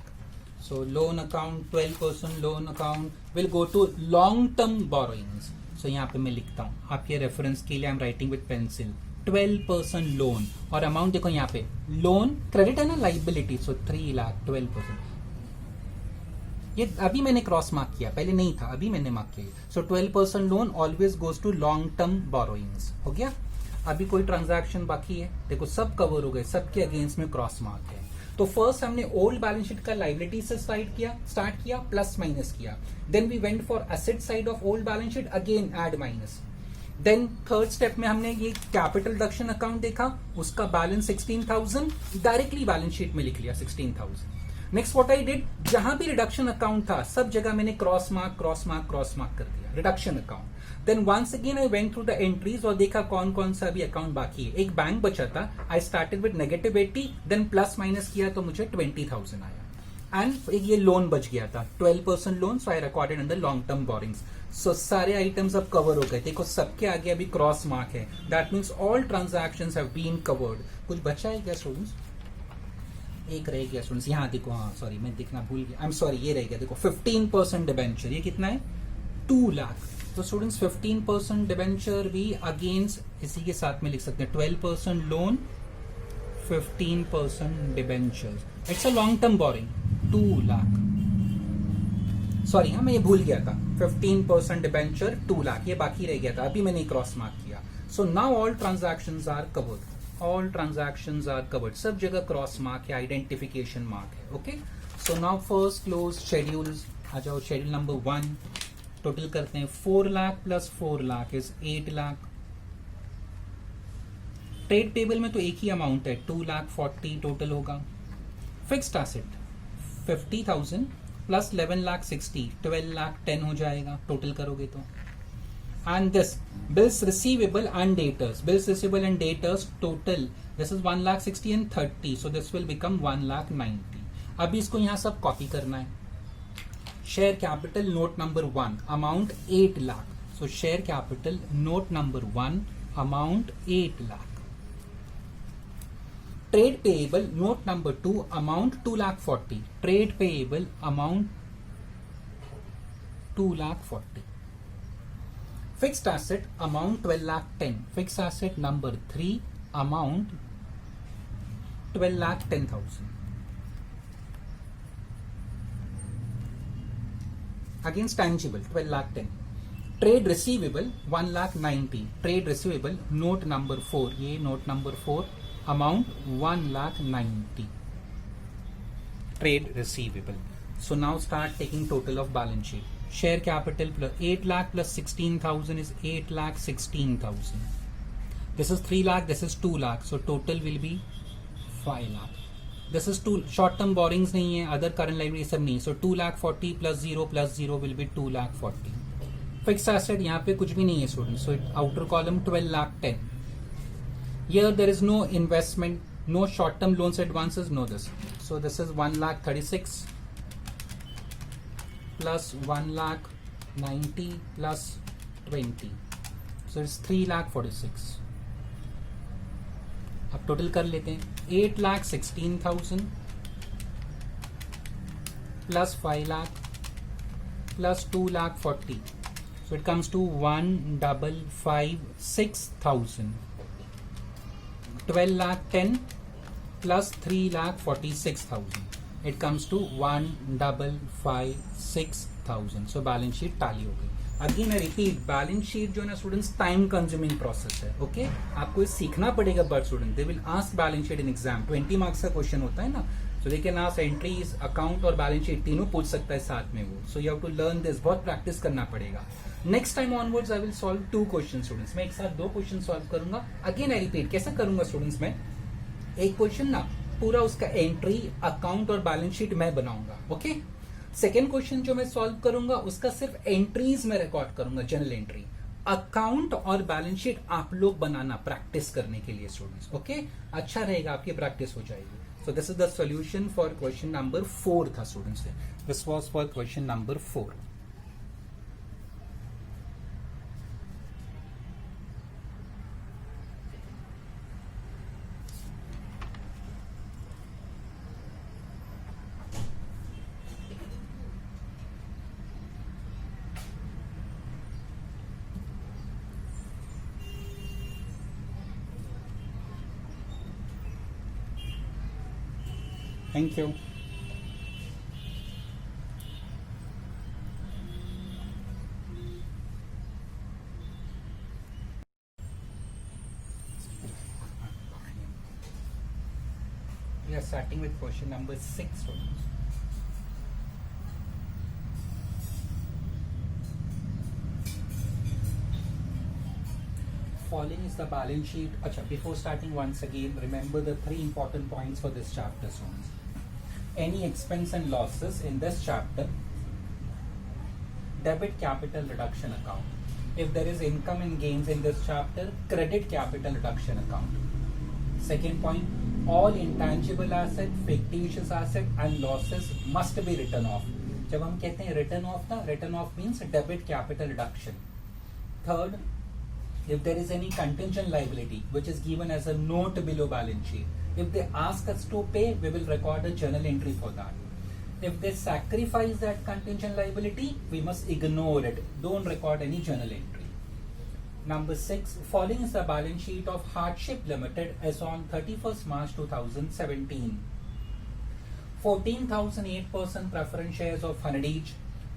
So loan account 12% loan account will go to long term borrowings. So यहाँ पे मैं लिखता हूं आपके रेफरेंस के लिए, I am writing with pencil 12% loan. और अमाउंट देखो यहाँ पे लोन क्रेडिट है ना, लाइबिलिटी, सो 3 लाख 12%। ये अभी मैंने क्रॉस मार्क किया, पहले नहीं था, अभी मैंने मार्क किया। So 12% loan always goes to long term borrowings. हो गया। अभी कोई ट्रांजैक्शन बाकी है? देखो सब कवर हो गए, सबके अगेंस्ट में क्रॉस मार्क है। तो फर्स्ट हमने ओल्ड बैलेंस शीट का लाइबिलिटी से स्टार्ट किया, प्लस माइनस किया। Then we went for asset side of old balance sheet, again add minus. Then third step में हमने ये कैपिटल रिडक्शन अकाउंट देखा, उसका बैलेंस 16,000 डायरेक्टली बैलेंस शीट में लिख लिया 16,000। नेक्स्ट व्हाट आई डिड, जहां भी रिडक्शन अकाउंट था सब जगह मैंने क्रॉस मार्क कर दिया, reduction account. Then once again I went through the entries और देखा कौन कौन सा अभी अकाउंट बाकी है। एक बैंक बचा था, I started with -80, then plus minus किया तो मुझे 20,000 आया। एंड एक ये लोन बच गया था 12% loan, so I recorded under long term borrowings. So सारे आइटम्स अब कवर हो गए. देखो सबके आगे अभी क्रॉस मार्क है. That means all transactions have been covered. कुछ बचा है क्या स्टूडेंट्स? एक रह गया स्टूडेंट्स. यहाँ देखो, हाँ सॉरी मैं दिखना भूल गया. आई एम सॉरी, ये रह गया. देखो 15% डिबेंचर, ये कितना है? 2 लाख. तो स्टूडेंट्स 15% डिबेंचर भी अगेंस्ट इसी के साथ में लिख सकते हैं. 12% loan, 15% debenture. It's a long term borrowing. 2 lakh. Sorry हाँ, मैं ये भूल गया था. 15% डिबेंचर 2 लाख, ये बाकी रह गया था, अभी मैंने क्रॉस मार्क किया. So now all transactions are covered. All transactions are covered. सब जगह क्रॉस मार्क है, आइडेंटिफिकेशन मार्क है. Okay, so now first close schedules. आ जाओ शेड्यूल नंबर 1. टोटल करते हैं. 4 lakh plus 4 lakh is 8 lakh. Trade table में तो एक ही अमाउंट है, 2 लाख 40 टोटल होगा. Fixed asset 50,000 plus 11 lakh 60, 12 lakh 10 हो जाएगा टोटल करोगे तो. And this bills receivable and debtors. Bills receivable and debtors total this is 1 lakh 60 and 30, so this will become 1 lakh 90. अभी इसको यहां सब कॉपी करना है. Share capital note number 1 amount 8 lakh. सो share capital note number 1 amount 8 lakh. Trade payable note number 2 amount 2 lakh 40. Trade payable amount 2 lakh 40. Fixed asset amount 12 lakh 10. Fixed asset number 3 amount 12 lakh 10,000. Against tangible 12 lakh 10. Trade receivable 1 lakh 90. Trade receivable note number 4, ये note number 4 amount 1 lakh 90. Trade receivable. So now start taking total of balance sheet. Share capital plus 8 lakh plus 16,000 is 8 lakh 16,000. This is 3 lakh, this is 2 lakh. So total will be 5 lakh. This is 2 short term borrowings नहीं है, other current liability सब नहीं. So 2 lakh 40 plus 0 will be 2 lakh 40. Fixed asset यहाँ पे कुछ भी नहीं है students. So outer column 12 lakh 10. Here there is no investment, no short-term loans advances, no this. So this is 1 lakh 36 plus 1 lakh 90 plus 20. So it's 3 lakh 46. अब total कर लेते हैं. 8 lakh 16,000 plus 5 lakh plus 2 lakh 40. So it comes to 1,556,000. 12 lakh 10 plus 3 lakh 46,000. It comes to 1,556,000. So balance sheet tally हो गई. Again I repeat, balance sheet जो है ना students time consuming process है. ओके, आपको ये सीखना पड़ेगा. But student they will ask balance sheet in exam. 20 marks का क्वेश्चन होता है ना, so they can ask entries, account और बैलेंस शीट तीनों पूछ सकता है साथ में वो. So you have to learn this. बहुत प्रैक्टिस करना पड़ेगा. Next time onwards I will solve 2 question students. मैं एक साथ 2 क्वेश्चन सॉल्व करूंगा. अगेन आई रिपीट, कैसा करूंगा स्टूडेंट्स? मैं एक क्वेश्चन ना पूरा उसका एंट्री, अकाउंट और बैलेंस शीट मैं बनाऊंगा. ओके, सेकेंड क्वेश्चन जो मैं सॉल्व करूंगा उसका सिर्फ एंट्रीज में रिकॉर्ड करूंगा, जनरल एंट्री. अकाउंट और बैलेंस शीट आप लोग बनाना प्रैक्टिस करने के लिए स्टूडेंट्स. ओके, अच्छा रहेगा, आपकी प्रैक्टिस हो जाएगी. सो this is the solution for question number 4 था students. This was for question number 4. Thank you. We are starting with question number 6. Following is the balance sheet. Acha, before starting, once again remember the 3 important points for this chapter students. Any expense and losses in this chapter, debit capital reduction account. If there is income and gains in this chapter, credit capital reduction account. Second point, all intangible asset, fictitious asset and losses must be written off. जब हम कहते हैं written off ना, written off means debit capital reduction. Third, if there is any contingent liability which is given as a note below balance sheet, if they ask us to pay, we will record a journal entry for that. If they sacrifice that contingent liability, we must ignore it. Don't record any journal entry. Number 6, following is the balance sheet of Hardship Limited as on 31st March 2017. 14,008% preference shares of 100 each,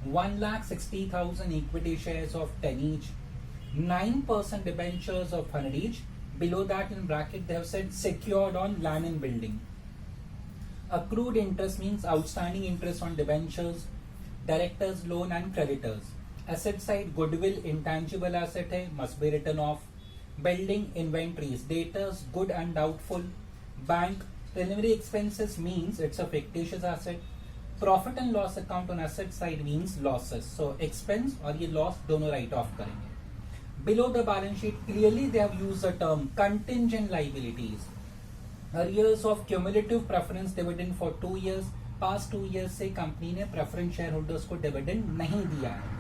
1,60,000 equity shares of 10 each, 9% debentures of 100 each. Below that in bracket they have said secured on land and building. Accrued interest means outstanding interest on debentures, directors loan and creditors. Asset side goodwill intangible asset hai, must be written off. Building inventories, debtors good and doubtful. Bank preliminary expenses means it's a fictitious asset. Profit and loss account on asset side means losses. So expense और ये loss दोनों write off करेंगे. Below the balance sheet clearly they have used the term contingent liabilities. Arrears of cumulative preference dividend for 2 years. Past 2 years से company ने preference shareholders को dividend नहीं दिया है.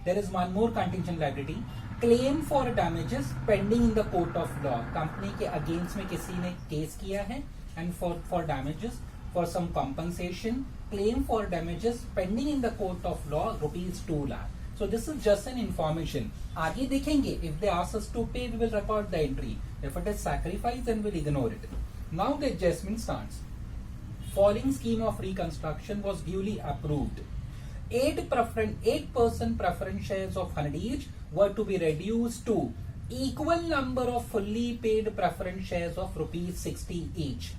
There is one more contingent liability. Claim for damages pending in the court of law. Company के against में किसी ने केस किया है and for damages for some compensation. Claim for damages pending in the court of law rupees 2 lakh. So this is just an information. आगे देखेंगे if they ask us to pay we will record the entry. If it is sacrifice then we'll ignore it. Now the adjustment starts. Following scheme of reconstruction was duly approved. 8% preference shares of 100 each were to be reduced to equal number of fully paid preference shares of rupees 60 each.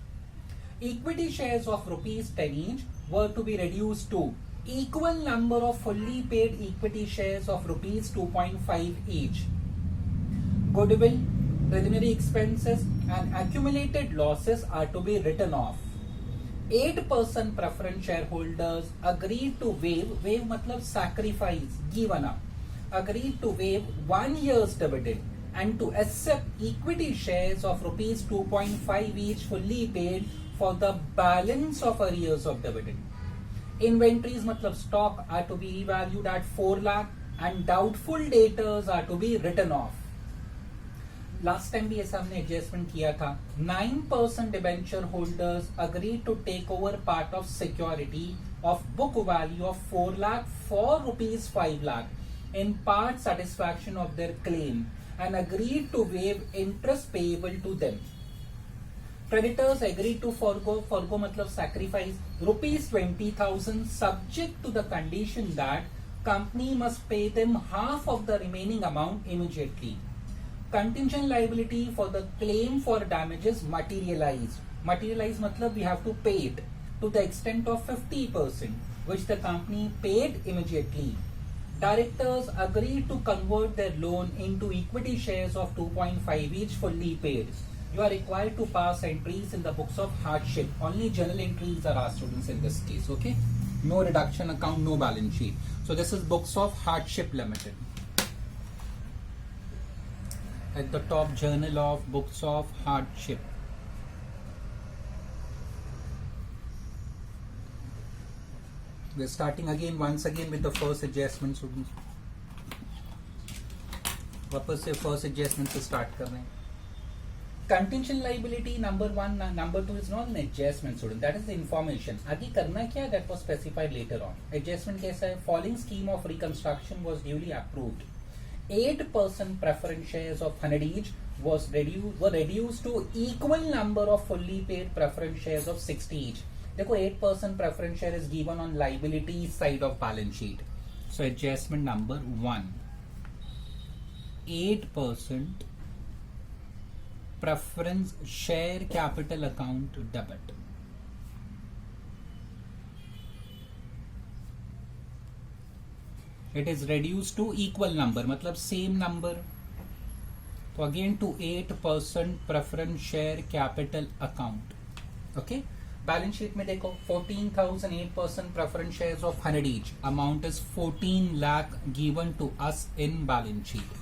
Equity shares of rupees 10 each were to be reduced to equal number of fully paid equity shares of rupees 2.5 each. Goodwill, preliminary expenses and accumulated losses are to be written off. 8% preference shareholders agreed to waive मतलब sacrifice, given up, agreed to waive 1 year's dividend and to accept equity shares of rupees 2.5 each fully paid for the balance of arrears of dividend. Inventories मतलब stock are to be valued at 4 lakh and doubtful debtors are to be written off. Last time भी ऐसा हमने adjustment किया था. 9% debenture holders agreed to take over part of security of book value of 4 lakh for rupees 5 lakh in part satisfaction of their claim and agreed to waive interest payable to them. Creditors agreed to forgo मतलब sacrifice rupees 20,000 subject to the condition that company must pay them half of the remaining amount immediately. Contingent liability for the claim for damages materialized. Materialized मतलब we have to pay it to the extent of 50%, which the company paid immediately. Directors agreed to convert their loan into equity shares of 2.5 each fully paid. You are required to pass entries in the books of hardship. Only journal entries are asked, students, in this case. Okay, no reduction account, no balance sheet. So this is books of Hardship Limited. At the top, journal of books of hardship. We're starting again once again with the first adjustment, students. वापस से first adjustment से start कर रहे हैं. Contingent liability number 1, number 2 is not an adjustment, student. That is the information. आगे करना क्या? That was specified later on. Adjustment कैसा है? Following scheme of reconstruction was duly approved. 8% preference shares of 100 each were reduced to equal number of fully paid preference shares of 60 each. देखो 8% preference share is given on liability side of balance sheet. So adjustment number 1. 8% preference share capital account debit. It is reduced to equal number मतलब same number. तो again to 8% preference share capital account. Okay. Balance sheet में देखो 14,008% preference shares of 100 each. Amount is 14 lakh given to us in balance sheet.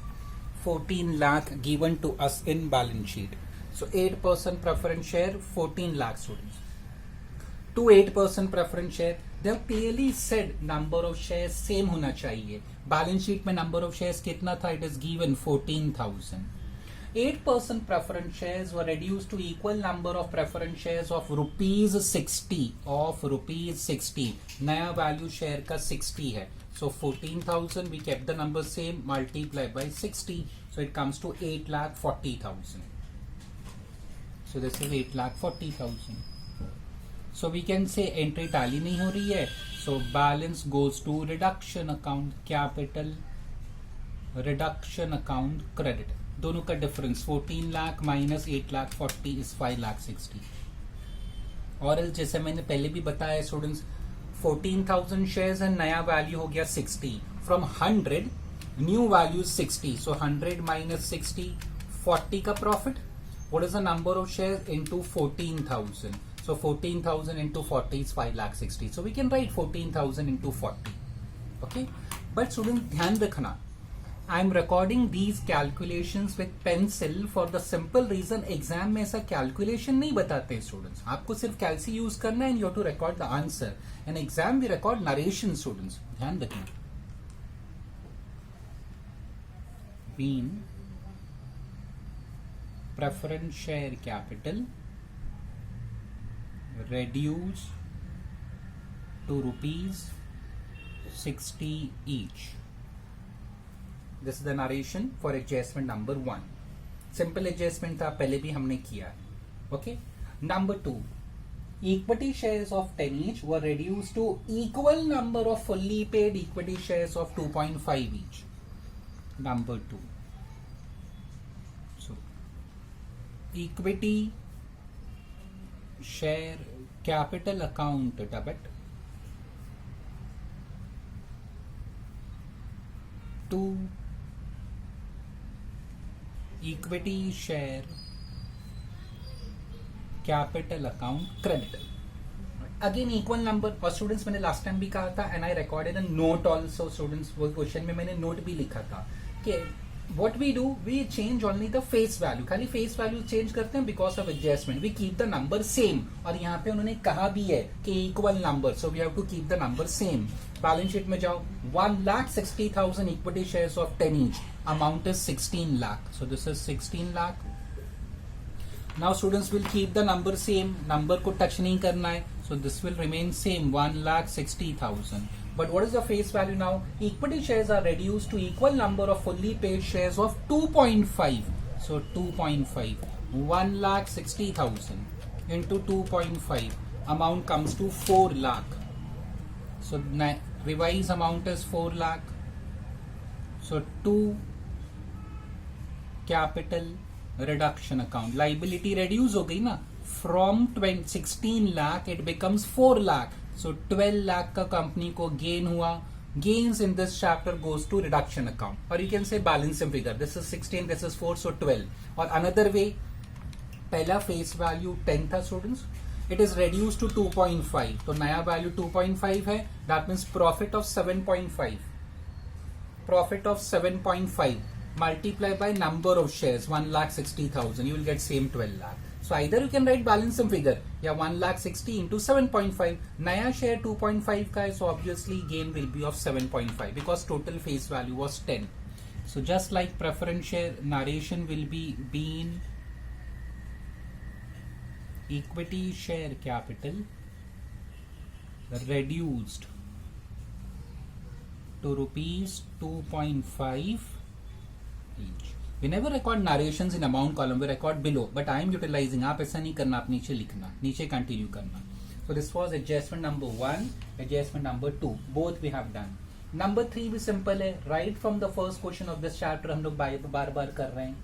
14 lakh given to us in balance sheet. So 8% preference share, 14 lakh students. To 8% preference share, they have clearly said number of shares same होना चाहिए. Balance sheet में number of shares कितना था? It is given 14,000. 8% preference shares were reduced to equal number of preference shares of rupees 60. Of rupees 60. नया value share का 60 है. So 14,000, we kept the number same, multiply by 60. So it comes to 8,40,000. So this is 8,40,000. So we can say entry tally नहीं हो रही है. So balance goes to reduction account, capital reduction account credit. दोनों का difference 14 lakh minus 8,40,000 is 5,60,000. और जैसे मैंने पहले भी बताया स्टूडेंट्स, 14,000 शेयर्स है, नया वैल्यू हो गया 60. From 100 new value 60. So 100 minus 60, 40 का profit. What is the number of shares into 14,000. So 14,000 into 40 is 5,60,000. So we can write 14,000 into 40. Okay. But students ध्यान रखना, I am recording these calculations with pencil for the simple reason exam में ऐसा calculation नहीं बताते students. आपको सिर्फ कैलसी use करना है and you have to record the answer. In exam we record narration students. ध्यान रखना. Been preference share capital reduce to rupees 60 each. This is the narration for adjustment number 1. Simple adjustment था, पहले भी हमने किया. Okay. Number 2, equity shares of 10 each were reduced to equal number of fully paid equity shares of 2.5 each. Number 2. So equity share capital account debit to equity share capital account credit. Again equal number. और students मैंने last time भी कहा था and I recorded a note also. Students वो question में मैंने note भी लिखा था कि what we do, we change only the face value. खाली face value change करते हैं because of adjustment. We keep the number same. और यहाँ पे उन्होंने कहा भी है कि equal number, so we have to keep the number same. Balance sheet में जाओ, 1,60,000 equity shares of 10 each. Amount is 16 lakh. So this is 16 lakh. Now students will keep the number same. Number को touch नहीं करना है. So this will remain same, 1,60,000. But what is the face value now? Equity shares are reduced to equal number of fully paid shares of 2.5. So 2.5. 1,60,000 into 2.5. Amount comes to 4 lakh. So revised amount is 4 lakh. So 2 capital reduction account. Liability reduce हो गई ना. From 16 lakh it becomes 4 lakh. So 12 lakh का company को gain हुआ. Gains in this chapter goes to reduction account. Or you can say balancing figure. This is 16, this is 4, so 12. Or another way, पहला face value 10 था students. It is reduced to 2.5. तो नया value 2.5 है. That means profit of 7.5. Profit of 7.5 multiply by number of shares 1,60,000. You will get same 12 lakh. So either you can write balancing figure या 1,60,000 into 7.5. नया share 2.5 का है, so obviously gain will be of 7.5 because total face value was 10. So just like preference share, narration will be being equity share capital reduced to rupees 2.5 each. We never record narrations in amount column, we record below, but I am utilizing. आप ऐसा नहीं करना, आप नीचे लिखना, नीचे continue करना. So this was adjustment number 1, adjustment number 2. Both we have done. Number 3 भी simple है. Right from the first question of this chapter हम लोग बार बार कर रहे हैं.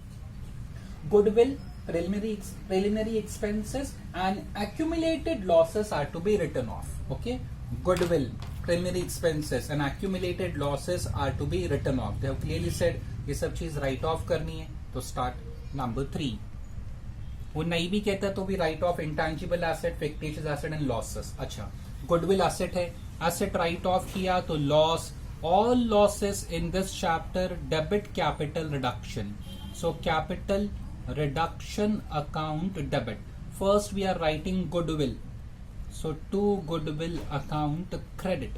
Goodwill, preliminary expenses and accumulated losses are to be written off. Okay. Goodwill, preliminary expenses and accumulated losses are to be written off. They have clearly said ये सब चीज right of करनी है. तो स्टार्ट नंबर 3. वो नहीं भी कहता तो भी right of intangible asset, fictitious asset and losses. अच्छा, गुडविल एसेट है, एसेट राइट ऑफ किया तो loss. All losses in this chapter debit capital reduction. So capital reduction account debit. First we are writing goodwill, so to goodwill account credit.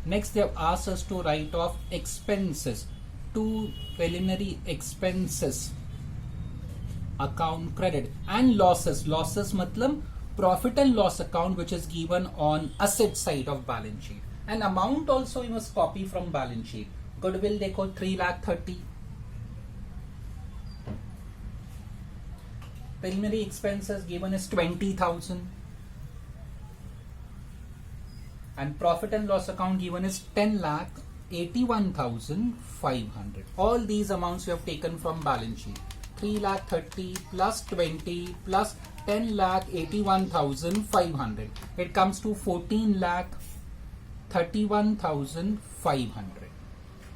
Next they have asked us to write off expenses, to preliminary expenses account credit. And losses matlab profit and loss account, which is given on asset side of balance sheet. And amount also you must copy from balance sheet. Goodwill dekho 3,30,000. Preliminary expenses given is 20,000. And profit and loss account given is 10,81,500. All these amounts we have taken from balance sheet. 3,30,000 plus 20 plus 10,81,500. It comes to 14,31,500.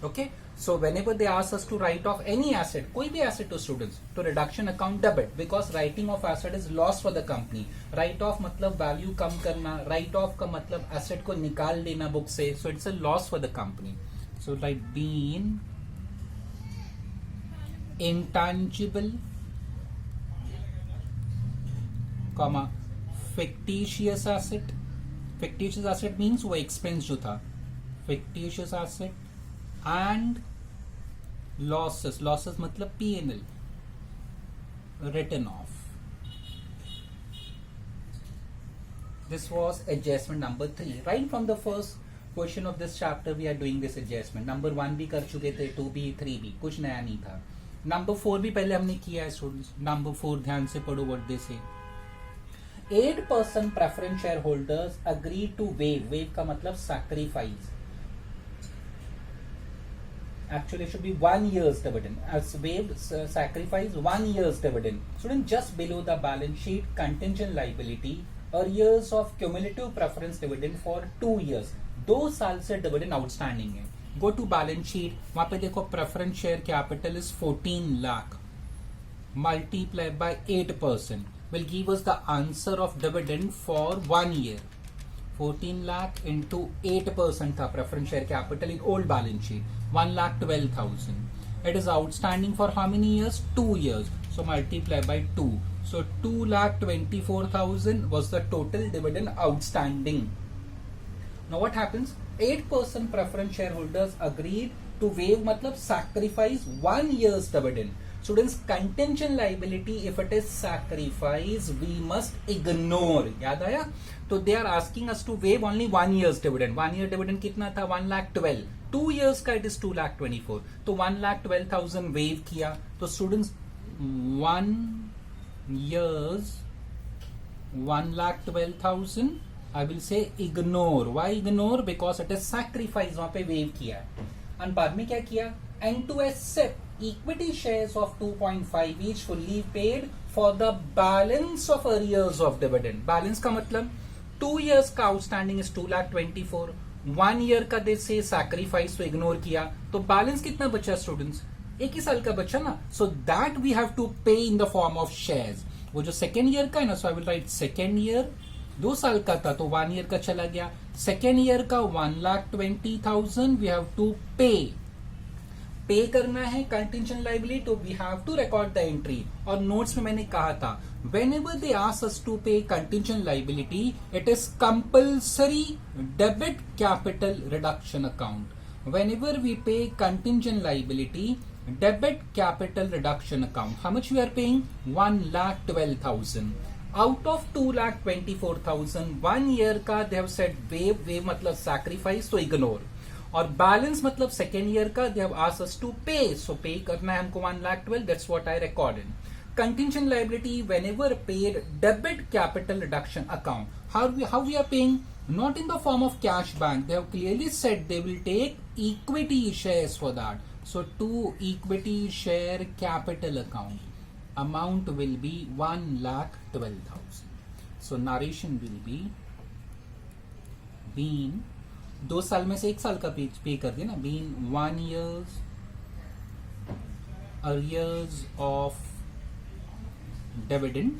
Okay. So whenever they ask us to write off any asset, कोई भी asset to students, to reduction account debit, because writing off asset is loss for the company. Write off मतलब value कम करना, write off का मतलब asset को निकाल देना book से, so it's a loss for the company. So like being intangible, comma fictitious asset. Fictitious asset means वो expense जो था, fictitious asset and losses मतलब P&L written off. This was adjustment number 3. Right from the first question of this chapter we are doing this adjustment. Number 1 भी कर चुके थे, 2 भी, 3 भी, कुछ नया नहीं था. Number 4 भी पहले हमने किया है स्टूडेंट्स. Number 4 ध्यान से पढ़ो what they say. 8% preference shareholders agreed to waive का मतलब sacrifice. Actually it should be 1 year's dividend. As waived sacrifice 1 year's dividend. Student, just below the balance sheet contingent liability arrears of cumulative preference dividend for 2 years. 2 साल से dividend outstanding है. Go to balance sheet, वहां पे देखो preference share capital is 14 lakh multiplied by 8% will give us the answer of dividend for 1 year. 14 lakh into 8% था preference share capital in old balance sheet. 1,12,000. It is outstanding for how many years? 2 years. So multiply by 2. So 2,24,000 was the total dividend outstanding. Now what happens? 8% preference shareholders agreed to waive matlab sacrifice 1 year's dividend. Students, contingent liability, if it is sacrifice, we must ignore. याद आया? तो they are asking us to waive only 1 year's dividend. 1 year dividend कितना था? 1,12,000. 2 years का it is 2,24,000. तो 1,12,000 waive किया. तो students 1 years 1,12,000 I will say ignore. Why ignore? Because it is sacrifice. वहां पे waive किया. और बाद में क्या किया? And to accept equity shares of 2.5 each fully paid for the balance of arrears of dividend. Balance का मतलब 2 years का outstanding is 2,24,000. 1 year का दे से sacrifice तो ignore किया. तो balance कितना बचा students? 1 ही साल का बचा ना. So that we have to pay in the form of shares. वो जो second year का है ना, so I will write second year. 2 साल का था तो 1 year का चला गया. Second year का 1,20,000 we have to pay. Pay करना है कंटिंजेंट लायबिलिटी, तो we have to record the entry. और नोट्स में मैंने कहा था whenever they ask us to pay contingent liability, it is compulsory debit capital reduction account. Whenever we pay contingent liability, debit capital reduction account, how much we are paying? 1,12,000 out of 2,24,000. 1 year का they have said waive मतलब sacrifice, तो ignore. और balance मतलब second year का they have asked us to pay, so pay करना है हमको 1,12,000. That's what I recorded. Contingent liability whenever paid debit capital reduction account. How we are paying? Not in the form of cash bank. They have clearly said they will take equity shares for that. So to equity share capital account amount will be 1,12,000. So narration will be been 2 साल में से 1 साल का पे कर दिया ना. Been 1 years arrears of dividend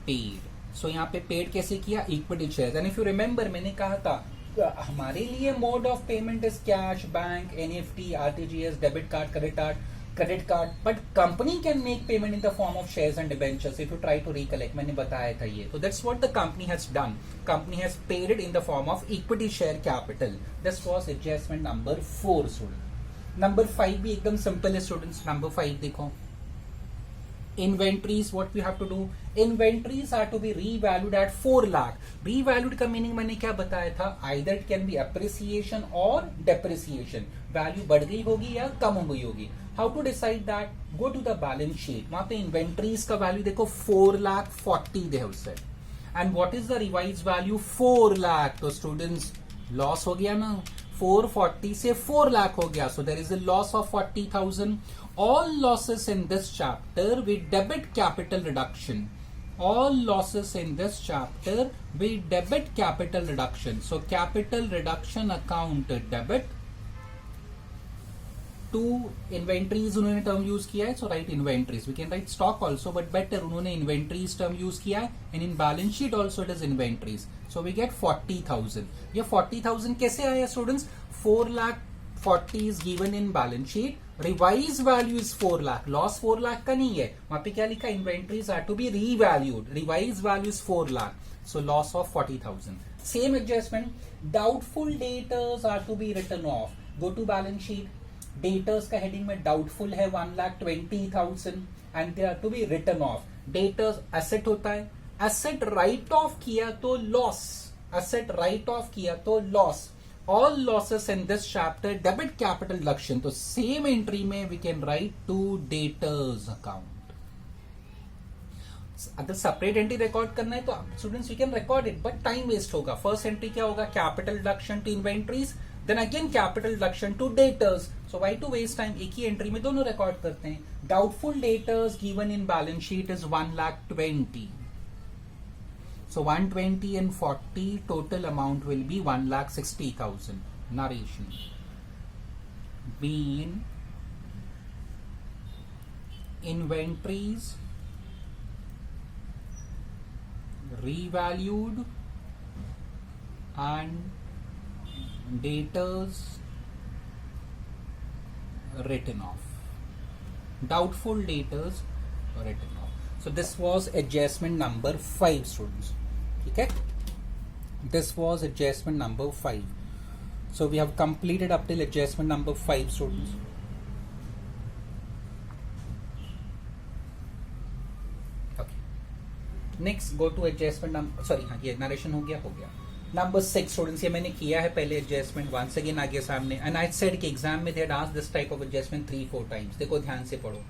paid. सो यहाँ पे पेड कैसे किया? Equity share. And if you remember मैंने कहा था हमारे लिए mode of payment is cash, bank, NEFT, RTGS, debit card, credit card. credit card, but company can make payment in the form of shares and debentures if you try to recollect. मैंने बताया था ये. So that's what the company has done. Company has paid it in the form of equity share capital. This was adjustment number 4 students. Number 5 भी एकदम simple है students. Number 5 देखो. Inventories, what we have to do? Inventories are to be revalued at 4 lakh. Revalued का meaning मैंने क्या बताया था? Either it can be appreciation or depreciation. Value बढ़ गई होगी या कम हो गई होगी. How to decide that? Go to the balance sheet. वहां पे inventories का value देखो 4,40,000 they have said. And what is the revised value? 4 lakh. तो students loss हो गया ना. 440 से 4 lakh हो गया. So there is a loss of 40,000. All losses in this chapter we debit capital reduction. All losses in this chapter we debit capital reduction. So capital reduction account debit. To inventories उन्होंने term use किया है, so write inventories. We can write stock also, but better उन्होंने inventories term use किया है. And in balance sheet also it is inventories. So we get 40,000. ये 40,000 कैसे आया students? 4,40,000 is given in balance sheet. Revise value is 4 lakh. Loss 4 lakh का नहीं है. वहां पे क्या लिखा? Inventories are to be revalued. Revise value is 4 lakh. So loss of 40,000. Same adjustment. Doubtful debtors are to be written off. Go to balance sheet. Debtors का heading में doubtful है 1,20,000 and they are to be written off. Debtors asset होता है. Asset right off किया तो loss. Asset right off किया तो loss. All losses in this chapter debit capital deduction. तो सेम एंट्री में we can write to debtors account. अगर separate entry record करना है तो students we can record it, but time waste होगा. First entry क्या होगा? Capital deduction to inventories, then again capital deduction to debtors. So why to waste time? एक ही entry में दोनों रिकॉर्ड करते हैं. Doubtful debtors given in balance sheet is 1,20,000. So 120 and 40 total amount will be 1,60,000. Narration. Being inventories revalued and debtors written off. Doubtful debtors written off. So this was adjustment number 5 students. Okay, this was adjustment number 5. So we have completed up till adjustment number 5 students. Okay, next go to adjustment number, sorry हाँ ये narration हो गया. Number 6 students, ये मैंने किया है पहले adjustment. Once again आ गया सामने. एंड आई सेड कि एग्जाम में they had asked this type of adjustment 3-4 times. देखो ध्यान से पढ़ो.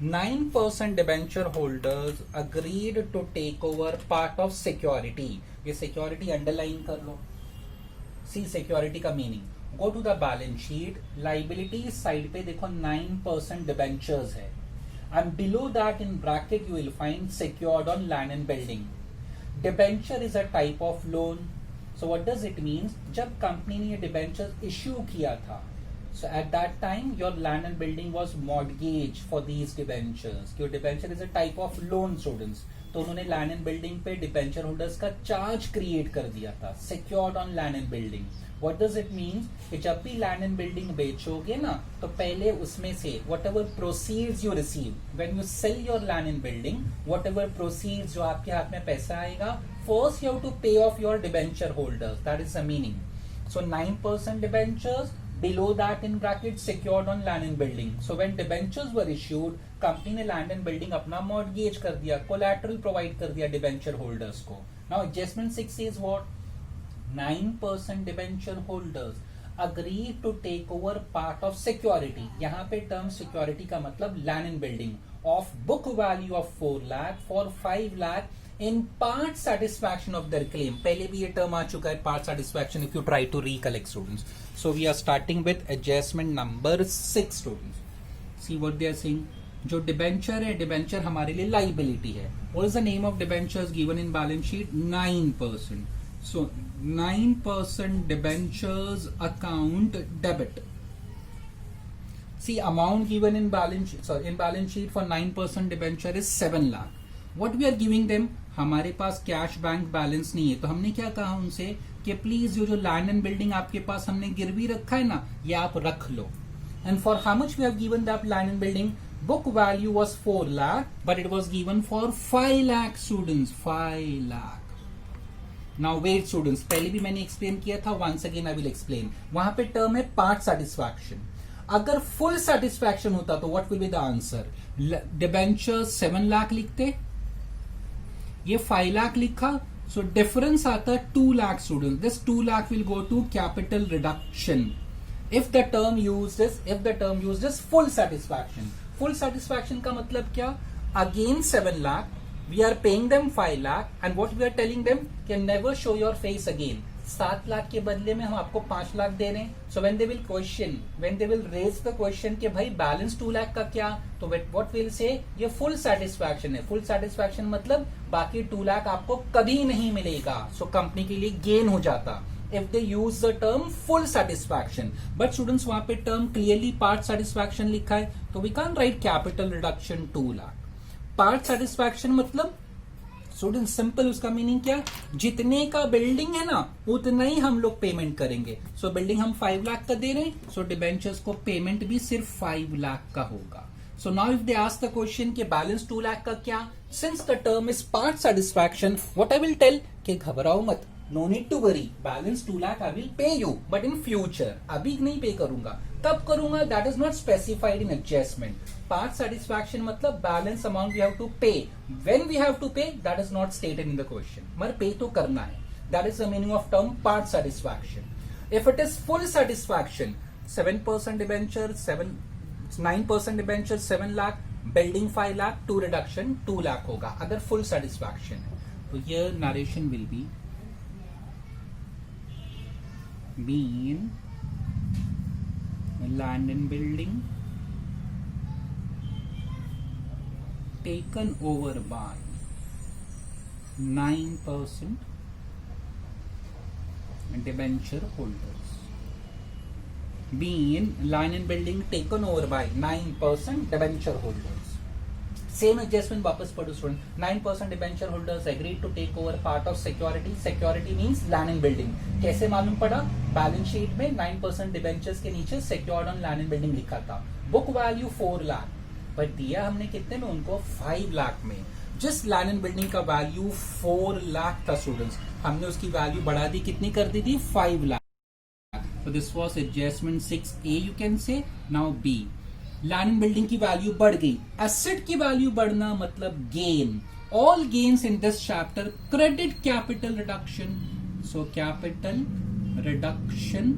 9% debenture holders agreed to take over part of security. ये सिक्योरिटी अंडरलाइन कर लो. सी सिक्योरिटी का meaning. Go to the balance sheet. Liability side पे देखो 9% डिबेंचर्स है. And below that in bracket you will find secured on land and building. Debenture is a type of loan. So what does it mean? जब company ने ये debentures issue किया था, so at that time your land and building was mortgage for these debentures. क्यों? Debenture is a type of loan students. तो उन्होंने land and building पे debenture holders का चार्ज क्रिएट कर दिया था. Secured on land and building. What does it mean? कि जब भी लैंड एंड बिल्डिंग बेचोगे ना, तो पहले उसमें से what ever proceeds you receive when you sell your land and building, what ever proceeds जो आपके हाथ में पैसा आएगा, first you have to pay off your debenture holders. That is the meaning. So 9% debentures, below that in bracket secured on land and building. So when debentures were issued, company ने land and building अपना mortgage कर दिया, collateral provide कर दिया debenture holders को. Now adjustment 6 says what? 9% debenture holders agree to take over part of security. यहाँ पे term security का मतलब land and building of book value of 4 lakh for 5 lakh in part satisfaction of their claim. पहले भी ये term आ चुका है, part satisfaction, if you try to recollect students. So we are starting with adjustment number 6 students. See what they are saying. जो debenture है, debenture हमारे लिए liability है. What is the name of debentures given in balance sheet? 9%. So 9% debentures account debit. See amount given in balance sheet, sorry, in balance sheet for 9% debenture is 7 lakh. What we are giving them? हमारे पास cash bank balance नहीं है, तो हमने क्या कहा उनसे कि प्लीज जो लैंड एंड बिल्डिंग आपके पास हमने गिरवी रखा है ना, ये आप रख लो. And for how much we have given that land and building? Book value was 4 lakh, but it was given for 5 lakh students. 5 lakh. Now wait students, पहले भी मैंने एक्सप्लेन किया था, once again I will explain. वहां पे term है part satisfaction. अगर full satisfaction होता तो what will be the answer? Debenture 7 lakh लिखते, ये 5 लाख लिखा, सो डिफरेंस आता 2 lakh student. This 2 lakh will go to capital reduction if the term used is full satisfaction. Full satisfaction का मतलब क्या? Again 7 lakh, we are paying them 5 lakh and what we are telling them can never show your face again. 7 lakh के बदले में हम आपको 5 लाख दे रहे हैं. So when they will raise the question कि भाई बैलेंस 2 लाख का क्या, तो what we'll say ये full satisfaction है. Full satisfaction मतलब बाकी 2 लाख आपको कभी नहीं मिलेगा. So कंपनी के लिए गेन हो जाता if they use the term full satisfaction. But students वहां पे term clearly part satisfaction लिखा है, तो we can't write capital reduction 2 lakh. Part satisfaction मतलब स्टूडेंट सिंपल उसका मीनिंग क्या? जितने का बिल्डिंग है ना उतना ही हम लोग पेमेंट करेंगे. सो बिल्डिंग हम 5 लाख का दे रहे हैं, सो डिबेंचर्स को पेमेंट भी सिर्फ 5 लाख का होगा. So now if they ask the question कि बैलेंस 2 लाख का क्या, since the term is part satisfaction, what I will tell कि घबराओ मत, no need to worry, balance 2 lakh I will pay you but in future. अभी नहीं पे करूंगा, कब करूंगा that is not specified in adjustment. Part satisfaction मतलब balance amount we have to pay, when we have to पे that is not stated in the question, मगर पे तो करना है. That is the meaning of term part satisfaction. If it is full satisfaction, 7% debenture 9% debenture 7 lakh, building 5 lakh, 2 reduction 2 lakh होगा अगर full satisfaction है. तो ये narration will B mean land and building taken over by 9% debenture holders. Being land and building taken over by 9% debenture holders. Same adjustment वापस पढ़ो student. 9% debenture holders agreed to take over part of security. Security means land and building. कैसे मालूम पड़ा? Balance sheet में 9% debentures के नीचे secured on land and building लिखा था. बुक वैल्यू 4 लाख, पर दिया हमने कितने में उनको? 5 लाख में. जिस लैंड एंड बिल्डिंग का वैल्यू 4 लाख था स्टूडेंट्स, हमने उसकी वैल्यू बढ़ा दी, कितनी कर दी थी? 5 lakh. So this was adjustment 6A you can say. Now B. Land and building की वैल्यू बढ़ गई, एसेट की वैल्यू बढ़ना मतलब gain. All gains in this chapter credit capital reduction. So capital reduction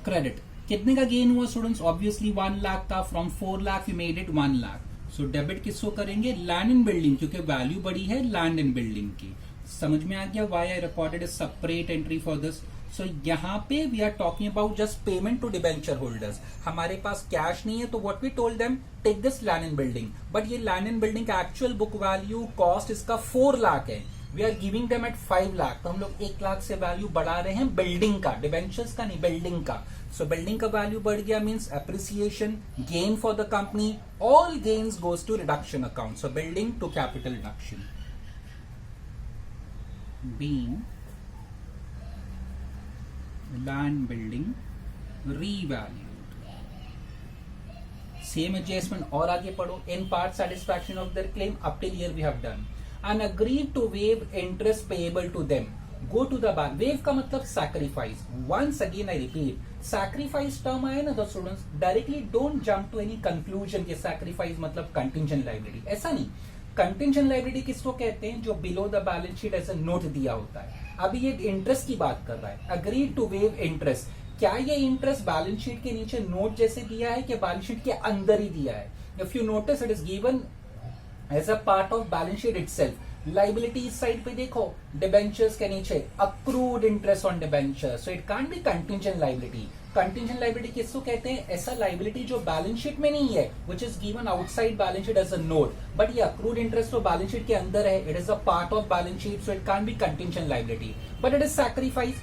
credit. कितने का गेन हुआ स्टूडेंट्स? ऑब्वियसली 1 लाख का. From 4 lakh we made it 1 lakh. So debit किसको करेंगे? लैंड एंड बिल्डिंग, क्योंकि वैल्यू बढ़ी है लैंड एंड बिल्डिंग की. समझ में आ गया why I recorded a separate entry for this. So यहाँ पे we are talking about just payment to debenture holders. हमारे पास कैश नहीं है, तो what we told them, take this land and building. But ये लैंड एंड बिल्डिंग का actual book value cost इसका 4 लाख है. We are giving them at 5 lakh, तो हम लोग 1 लाख से वैल्यू बढ़ा रहे हैं बिल्डिंग का, डिबेंचर्स का नहीं, बिल्डिंग का. सो बिल्डिंग का वैल्यू बढ़ गया means appreciation, gain for the company. All gains goes to reduction account. So building to capital reduction. Being land building revalued. Same adjustment और आगे पढ़ो. In part satisfaction of their claim up till here we have done and agreed to waive interest payable to them. Go to the bank. Waive का मतलब sacrifice. Once again I repeat, sacrifice term आया ना तो students directly don't jump to any conclusion कि sacrifice मतलब contingent liability. ऐसा नहीं. Contingent liability किसको कहते हैं? जो below the balance sheet as a note दिया होता है. अभी ये इंटरेस्ट की बात कर रहा है. Agreed to waive interest. क्या ये इंटरेस्ट बैलेंस शीट के नीचे नोट जैसे दिया है कि बैलेंस शीट के अंदर ही दिया है? If you notice it is given as a part of balance sheet itself. Liability इस साइड पे देखो, डिबेंचर्स के नीचे accrued interest on debentures. So it can't be contingent liability. Contingent liability किसको कहते हैं? ऐसा लाइबिलिटी जो बैलेंस शीट में नहीं है, which is given outside balance sheet as a note, but ये अक्रूड इंटरेस्ट तो बैलेंस शीट के अंदर है. It is a part of balance sheet, so it can't be contingent liability, but it is sacrifice.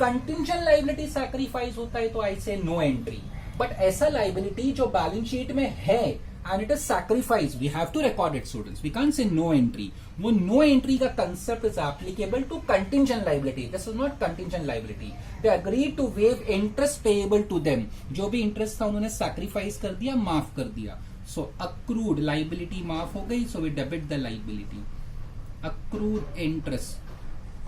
Contingent liability sacrifice होता है तो I say no entry. But ऐसा liability जो बैलेंस शीट में है and it is sacrifice, we have to record it, students. We can't say no entry. वो no entry का concept is applicable to contingent liability. This is not contingent liability. They agreed to waive interest payable to them. जो भी interest था उन्होंने sacrifice कर दिया, माफ कर दिया. So accrued liability माफ हो गई, so we debit the liability. Accrued interest.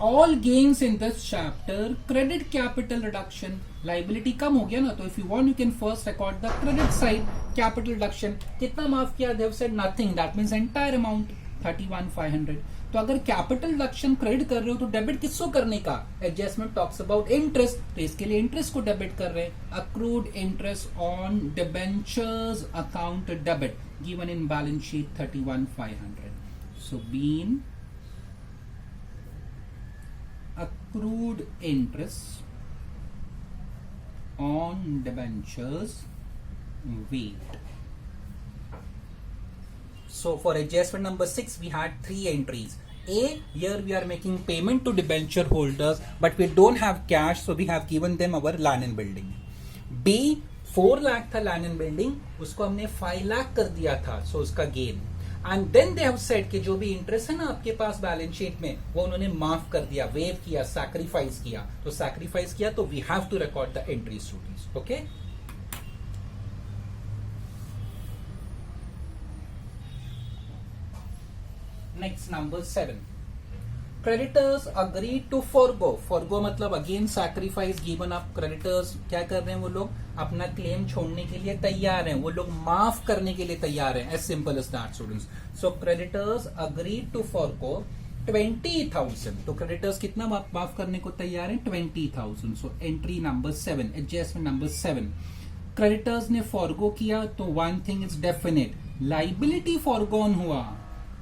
All gains in this chapter credit capital reduction. Liability कम हो गया ना, तो if you want you can first record the credit side capital reduction. कितना माफ किया? They have said nothing. That means entire amount 31,500. तो अगर capital reduction credit कर रहे हो तो डेबिट किसको करने का? एडजस्टमेंट टॉक्स अबाउट इंटरेस्ट, तो इसके लिए इंटरेस्ट को डेबिट कर रहे हैं. Accrued interest on debentures account debit given in balance sheet 31,500. So being accrued interest on debentures waived. So for adjustment number 6 we had 3 entries. A, here we are making payment to debenture holders but we don't have cash, so we have given them our land and building. B, 4 lakh था land and building, उसको हमने 5 लाख कर दिया था, so उसका gain. And then they have said कि जो भी इंटरेस्ट है ना आपके पास बैलेंस शीट में, वो उन्होंने माफ कर दिया, वेव किया, सैक्रिफाइस किया. तो सैक्रिफाइस किया तो we have to record the entry students. Okay, next number 7. Creditors agree to forgo. Forgo मतलब again sacrifice given up. Creditors क्या कर रहे हैं? वो लोग अपना क्लेम छोड़ने के लिए तैयार हैं, वो लोग माफ करने के लिए तैयार हैं. As simple as that students. So creditors agree to forgo 20,000. तो क्रेडिटर्स कितना माफ करने को तैयार हैं? 20,000. So entry number 7, adjustment number 7. Creditors ने फॉरगो किया तो one thing is definite, liability forgone हुआ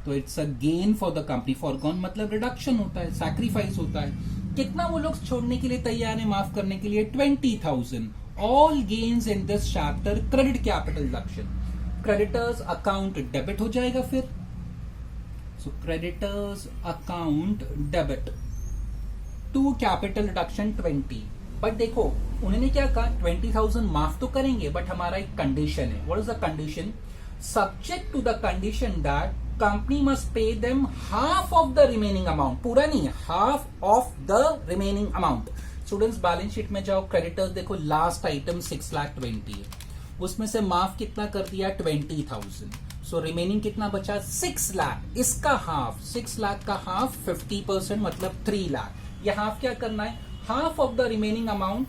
तो it's a gain for the company. Forgone मतलब रिडक्शन होता है, सैक्रिफाइस होता है. कितना वो लोग छोड़ने के लिए तैयार है, माफ करने के लिए? 20,000. All gains in this chapter credit capital reduction. Creditors account debit हो जाएगा फिर. So creditors account debit to capital reduction 20. But देखो उन्होंने क्या कहा, 20,000 माफ तो करेंगे बट हमारा एक कंडीशन है. What is the condition? Subject to the condition that company must pay them half of the remaining amount. पूरा नहीं, half of the remaining amount. Students balance sheet में जाओ, क्रेडिटर्स देखो, लास्ट आइटम 6,20,000 है, उसमें से माफ कितना कर दिया? 20,000. सो रिमेनिंग कितना बचा? 6 लाख. इसका हाफ, 6 लाख का हाफ 50% मतलब 3 लाख. ये हाफ क्या करना है? Half of the remaining amount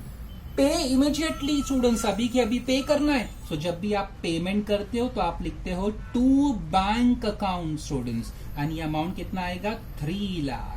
पे इमीडिएटली. स्टूडेंट्स अभी के अभी पे करना है. सो जब भी आप पेमेंट करते हो तो आप लिखते हो to bank account students, and ये अमाउंट कितना आएगा? 3 lakh.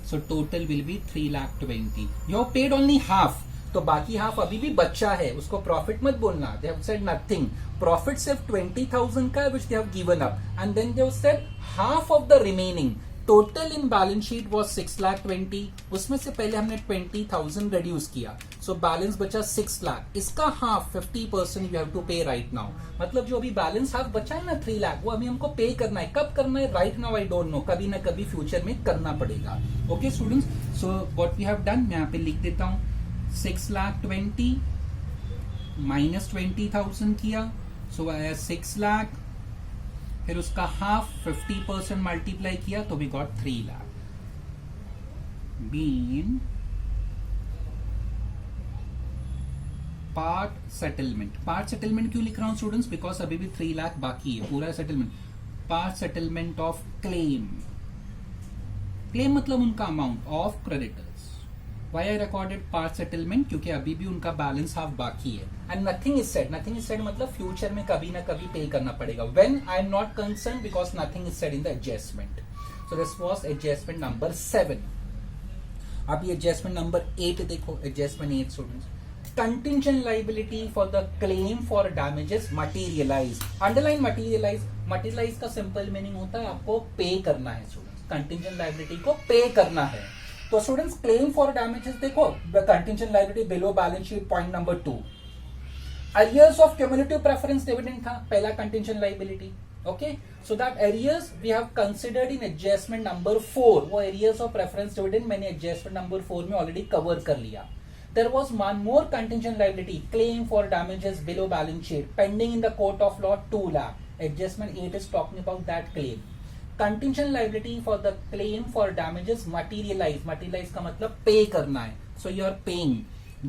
So total will be 3,20,000. You have paid only half, तो बाकी हाफ अभी भी बच्चा है, उसको प्रॉफिट मत बोलना. They have said nothing. Profit सिर्फ 20,000 का है which they have given up, and then they have said half of the remaining. Total in balance sheet was 6,20,000. उसमें से पहले हमने 20,000 रिड्यूस किया, सो बैलेंस बचा 6 लाख. इसका हाफ 50% यू हैव टू पे राइट नाउ. मतलब जो अभी बैलेंस हाफ बचा है ना 3 लाख, वो अभी हमको पे करना है. कब करना है? Right now I don't know, कभी ना कभी फ्यूचर में करना पड़ेगा. Okay students, so what we have done, मैं यहाँ पे लिख देता हूँ. 6,20,000 माइनस 20,000 किया, सो आया 6 लाख. फिर उसका हाफ 50% मल्टीप्लाई किया तो we got 3 lakh. Being part settlement. Part settlement क्यों लिख रहा हूं स्टूडेंट्स? बिकॉज अभी भी 3 लाख बाकी है, पूरा settlement. Part settlement of claim. Claim मतलब उनका amount of creditors. Why I recorded part settlement? क्योंकि अभी भी उनका बैलेंस हाफ बाकी है. And nothing is said. Nothing is said मतलब फ्यूचर में कभी ना कभी पे करना पड़ेगा. When I am not concern because nothing is said in the adjustment. So this was adjustment number 7. अब ये एडजस्टमेंट नंबर 8 देखो. Adjustment 8 students, contingent liability for the claim for damages materialize. Underline materialize. Materialize का simple meaning होता है आपको pay करना है students. Contingent liability को पे करना है. तो स्टूडेंट्स क्लेम फॉर डैमेजेस देखो, contingent liability below balance sheet point number 2. Arrears of cumulative preference dividend था पहला contingent liability. Okay, so that arrears we have considered in adjustment number 4. वो arrears of preference dividend मैंने adjustment number 4 में already cover कर लिया. there was one more contingent liability claim for damages below balance sheet pending in the court of law 2 lakh. Adjustment 8 is talking about that claim. Contingent liability for the claim for damages materialize का मतलब पे करना है. So you are paying.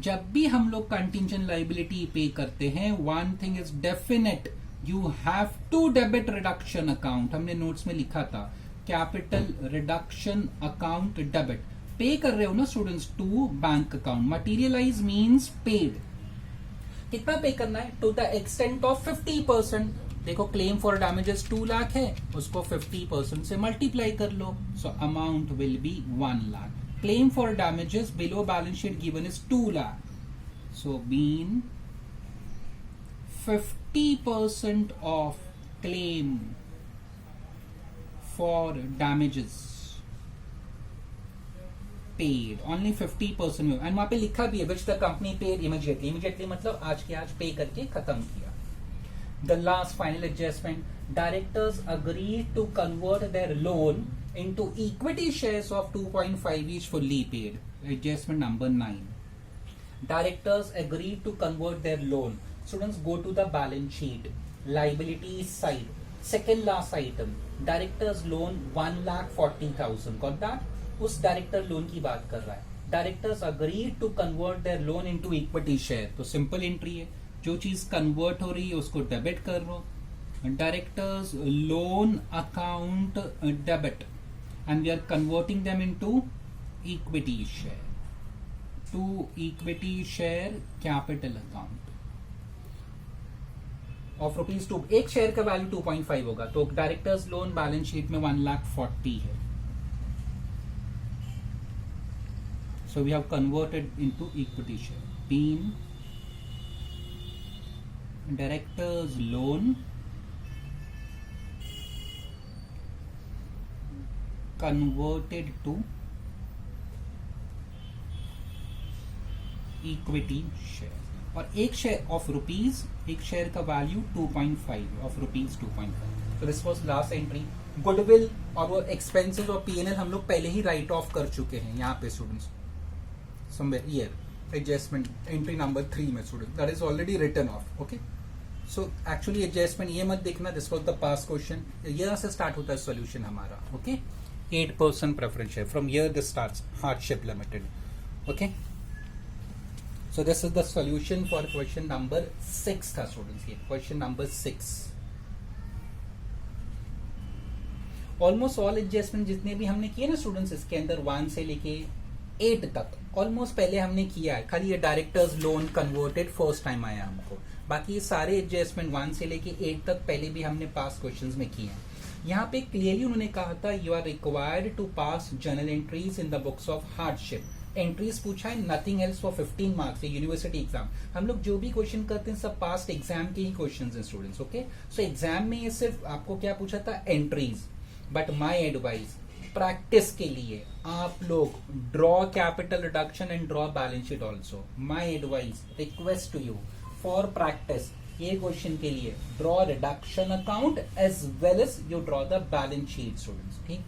जब भी हम लोग contingent liability पे करते हैं, one thing is definite, you have to debit reduction account. हमने notes में लिखा था capital reduction account debit. पे कर रहे हो ना students to bank account. Materialise means paid. कितना पे करना है? To the extent of 50%. देखो क्लेम फॉर डैमेजेस 2 लाख है, उसको 50% से मल्टीप्लाई कर लो. So amount will be 1 lakh. Claim for damages below balance sheet given is 2 lakh. So been 50% of claim for damages paid only 50% में, एंड वहां पे लिखा भी है which the company paid immediately मतलब आज के आज पे करके खत्म किया. The last final adjustment, directors agreed to convert their loan into equity shares of 2.5 each fully paid. Adjustment number 9. Directors agreed to convert their loan. Students, go to the balance sheet, liabilities side, second last item, directors loan 1,40,000. Got that? उस director loan की बात कर रहा है. Directors agreed to convert their loan into equity share. तो simple entry है, जो चीज कन्वर्ट हो रही है उसको डेबिट कर लो. Directors loan account debit and we are converting them into equity share to equity share capital account of ₹2. एक शेयर का वैल्यू 2.5 होगा, तो डायरेक्टर्स लोन बैलेंस शीट में 1,40,000 है. So we have converted into equity share. Being director's loan converted to equity share. और एक share of rupees, एक share का वैल्यू 2.5 ऑफ रुपीज 2.5. तो this was last entry. Goodwill और वो एक्सपेंसेस और पीएनएल हम लोग पहले ही राइट ऑफ कर चुके हैं यहाँ पे students. Somewhere here, adjustment entry number 3 में student, that is already written off. Okay, so actually adjustment ये मत देखना, this was the past question. यहाँ से start होता है solution हमारा. Okay, 8% preference share, from here this starts. Hardship limited. Okay, so this is the solution for question number 6 था students. ये question number 6. Almost all adjustment जितने भी हमने किए ना students, इसके अंदर 1 से लेके 8 तक ऑलमोस्ट पहले हमने किया है. खाली ये directors loan converted first time आया हमको. बाकी ये सारे एडजस्टमेंट 1 से लेके 8 तक पहले भी हमने पास क्वेश्चंस में किए हैं. यहाँ पे क्लियरली उन्होंने कहा था you are required to pass journal entries in the books of hardship. Entries पूछा है, nothing else for 15 marks. University exam हम लोग जो भी क्वेश्चन करते हैं सब पास्ट एग्जाम के ही क्वेश्चन हैं स्टूडेंट्स. ओके, सो एग्जाम में ये सिर्फ आपको क्या पूछा था, entries. But my advice practice के लिए आप लोग draw capital reduction and draw balance sheet also. My advice request to you for practice, ये क्वेश्चन के लिए draw reduction account as well as you draw the balance sheet students. ठीक.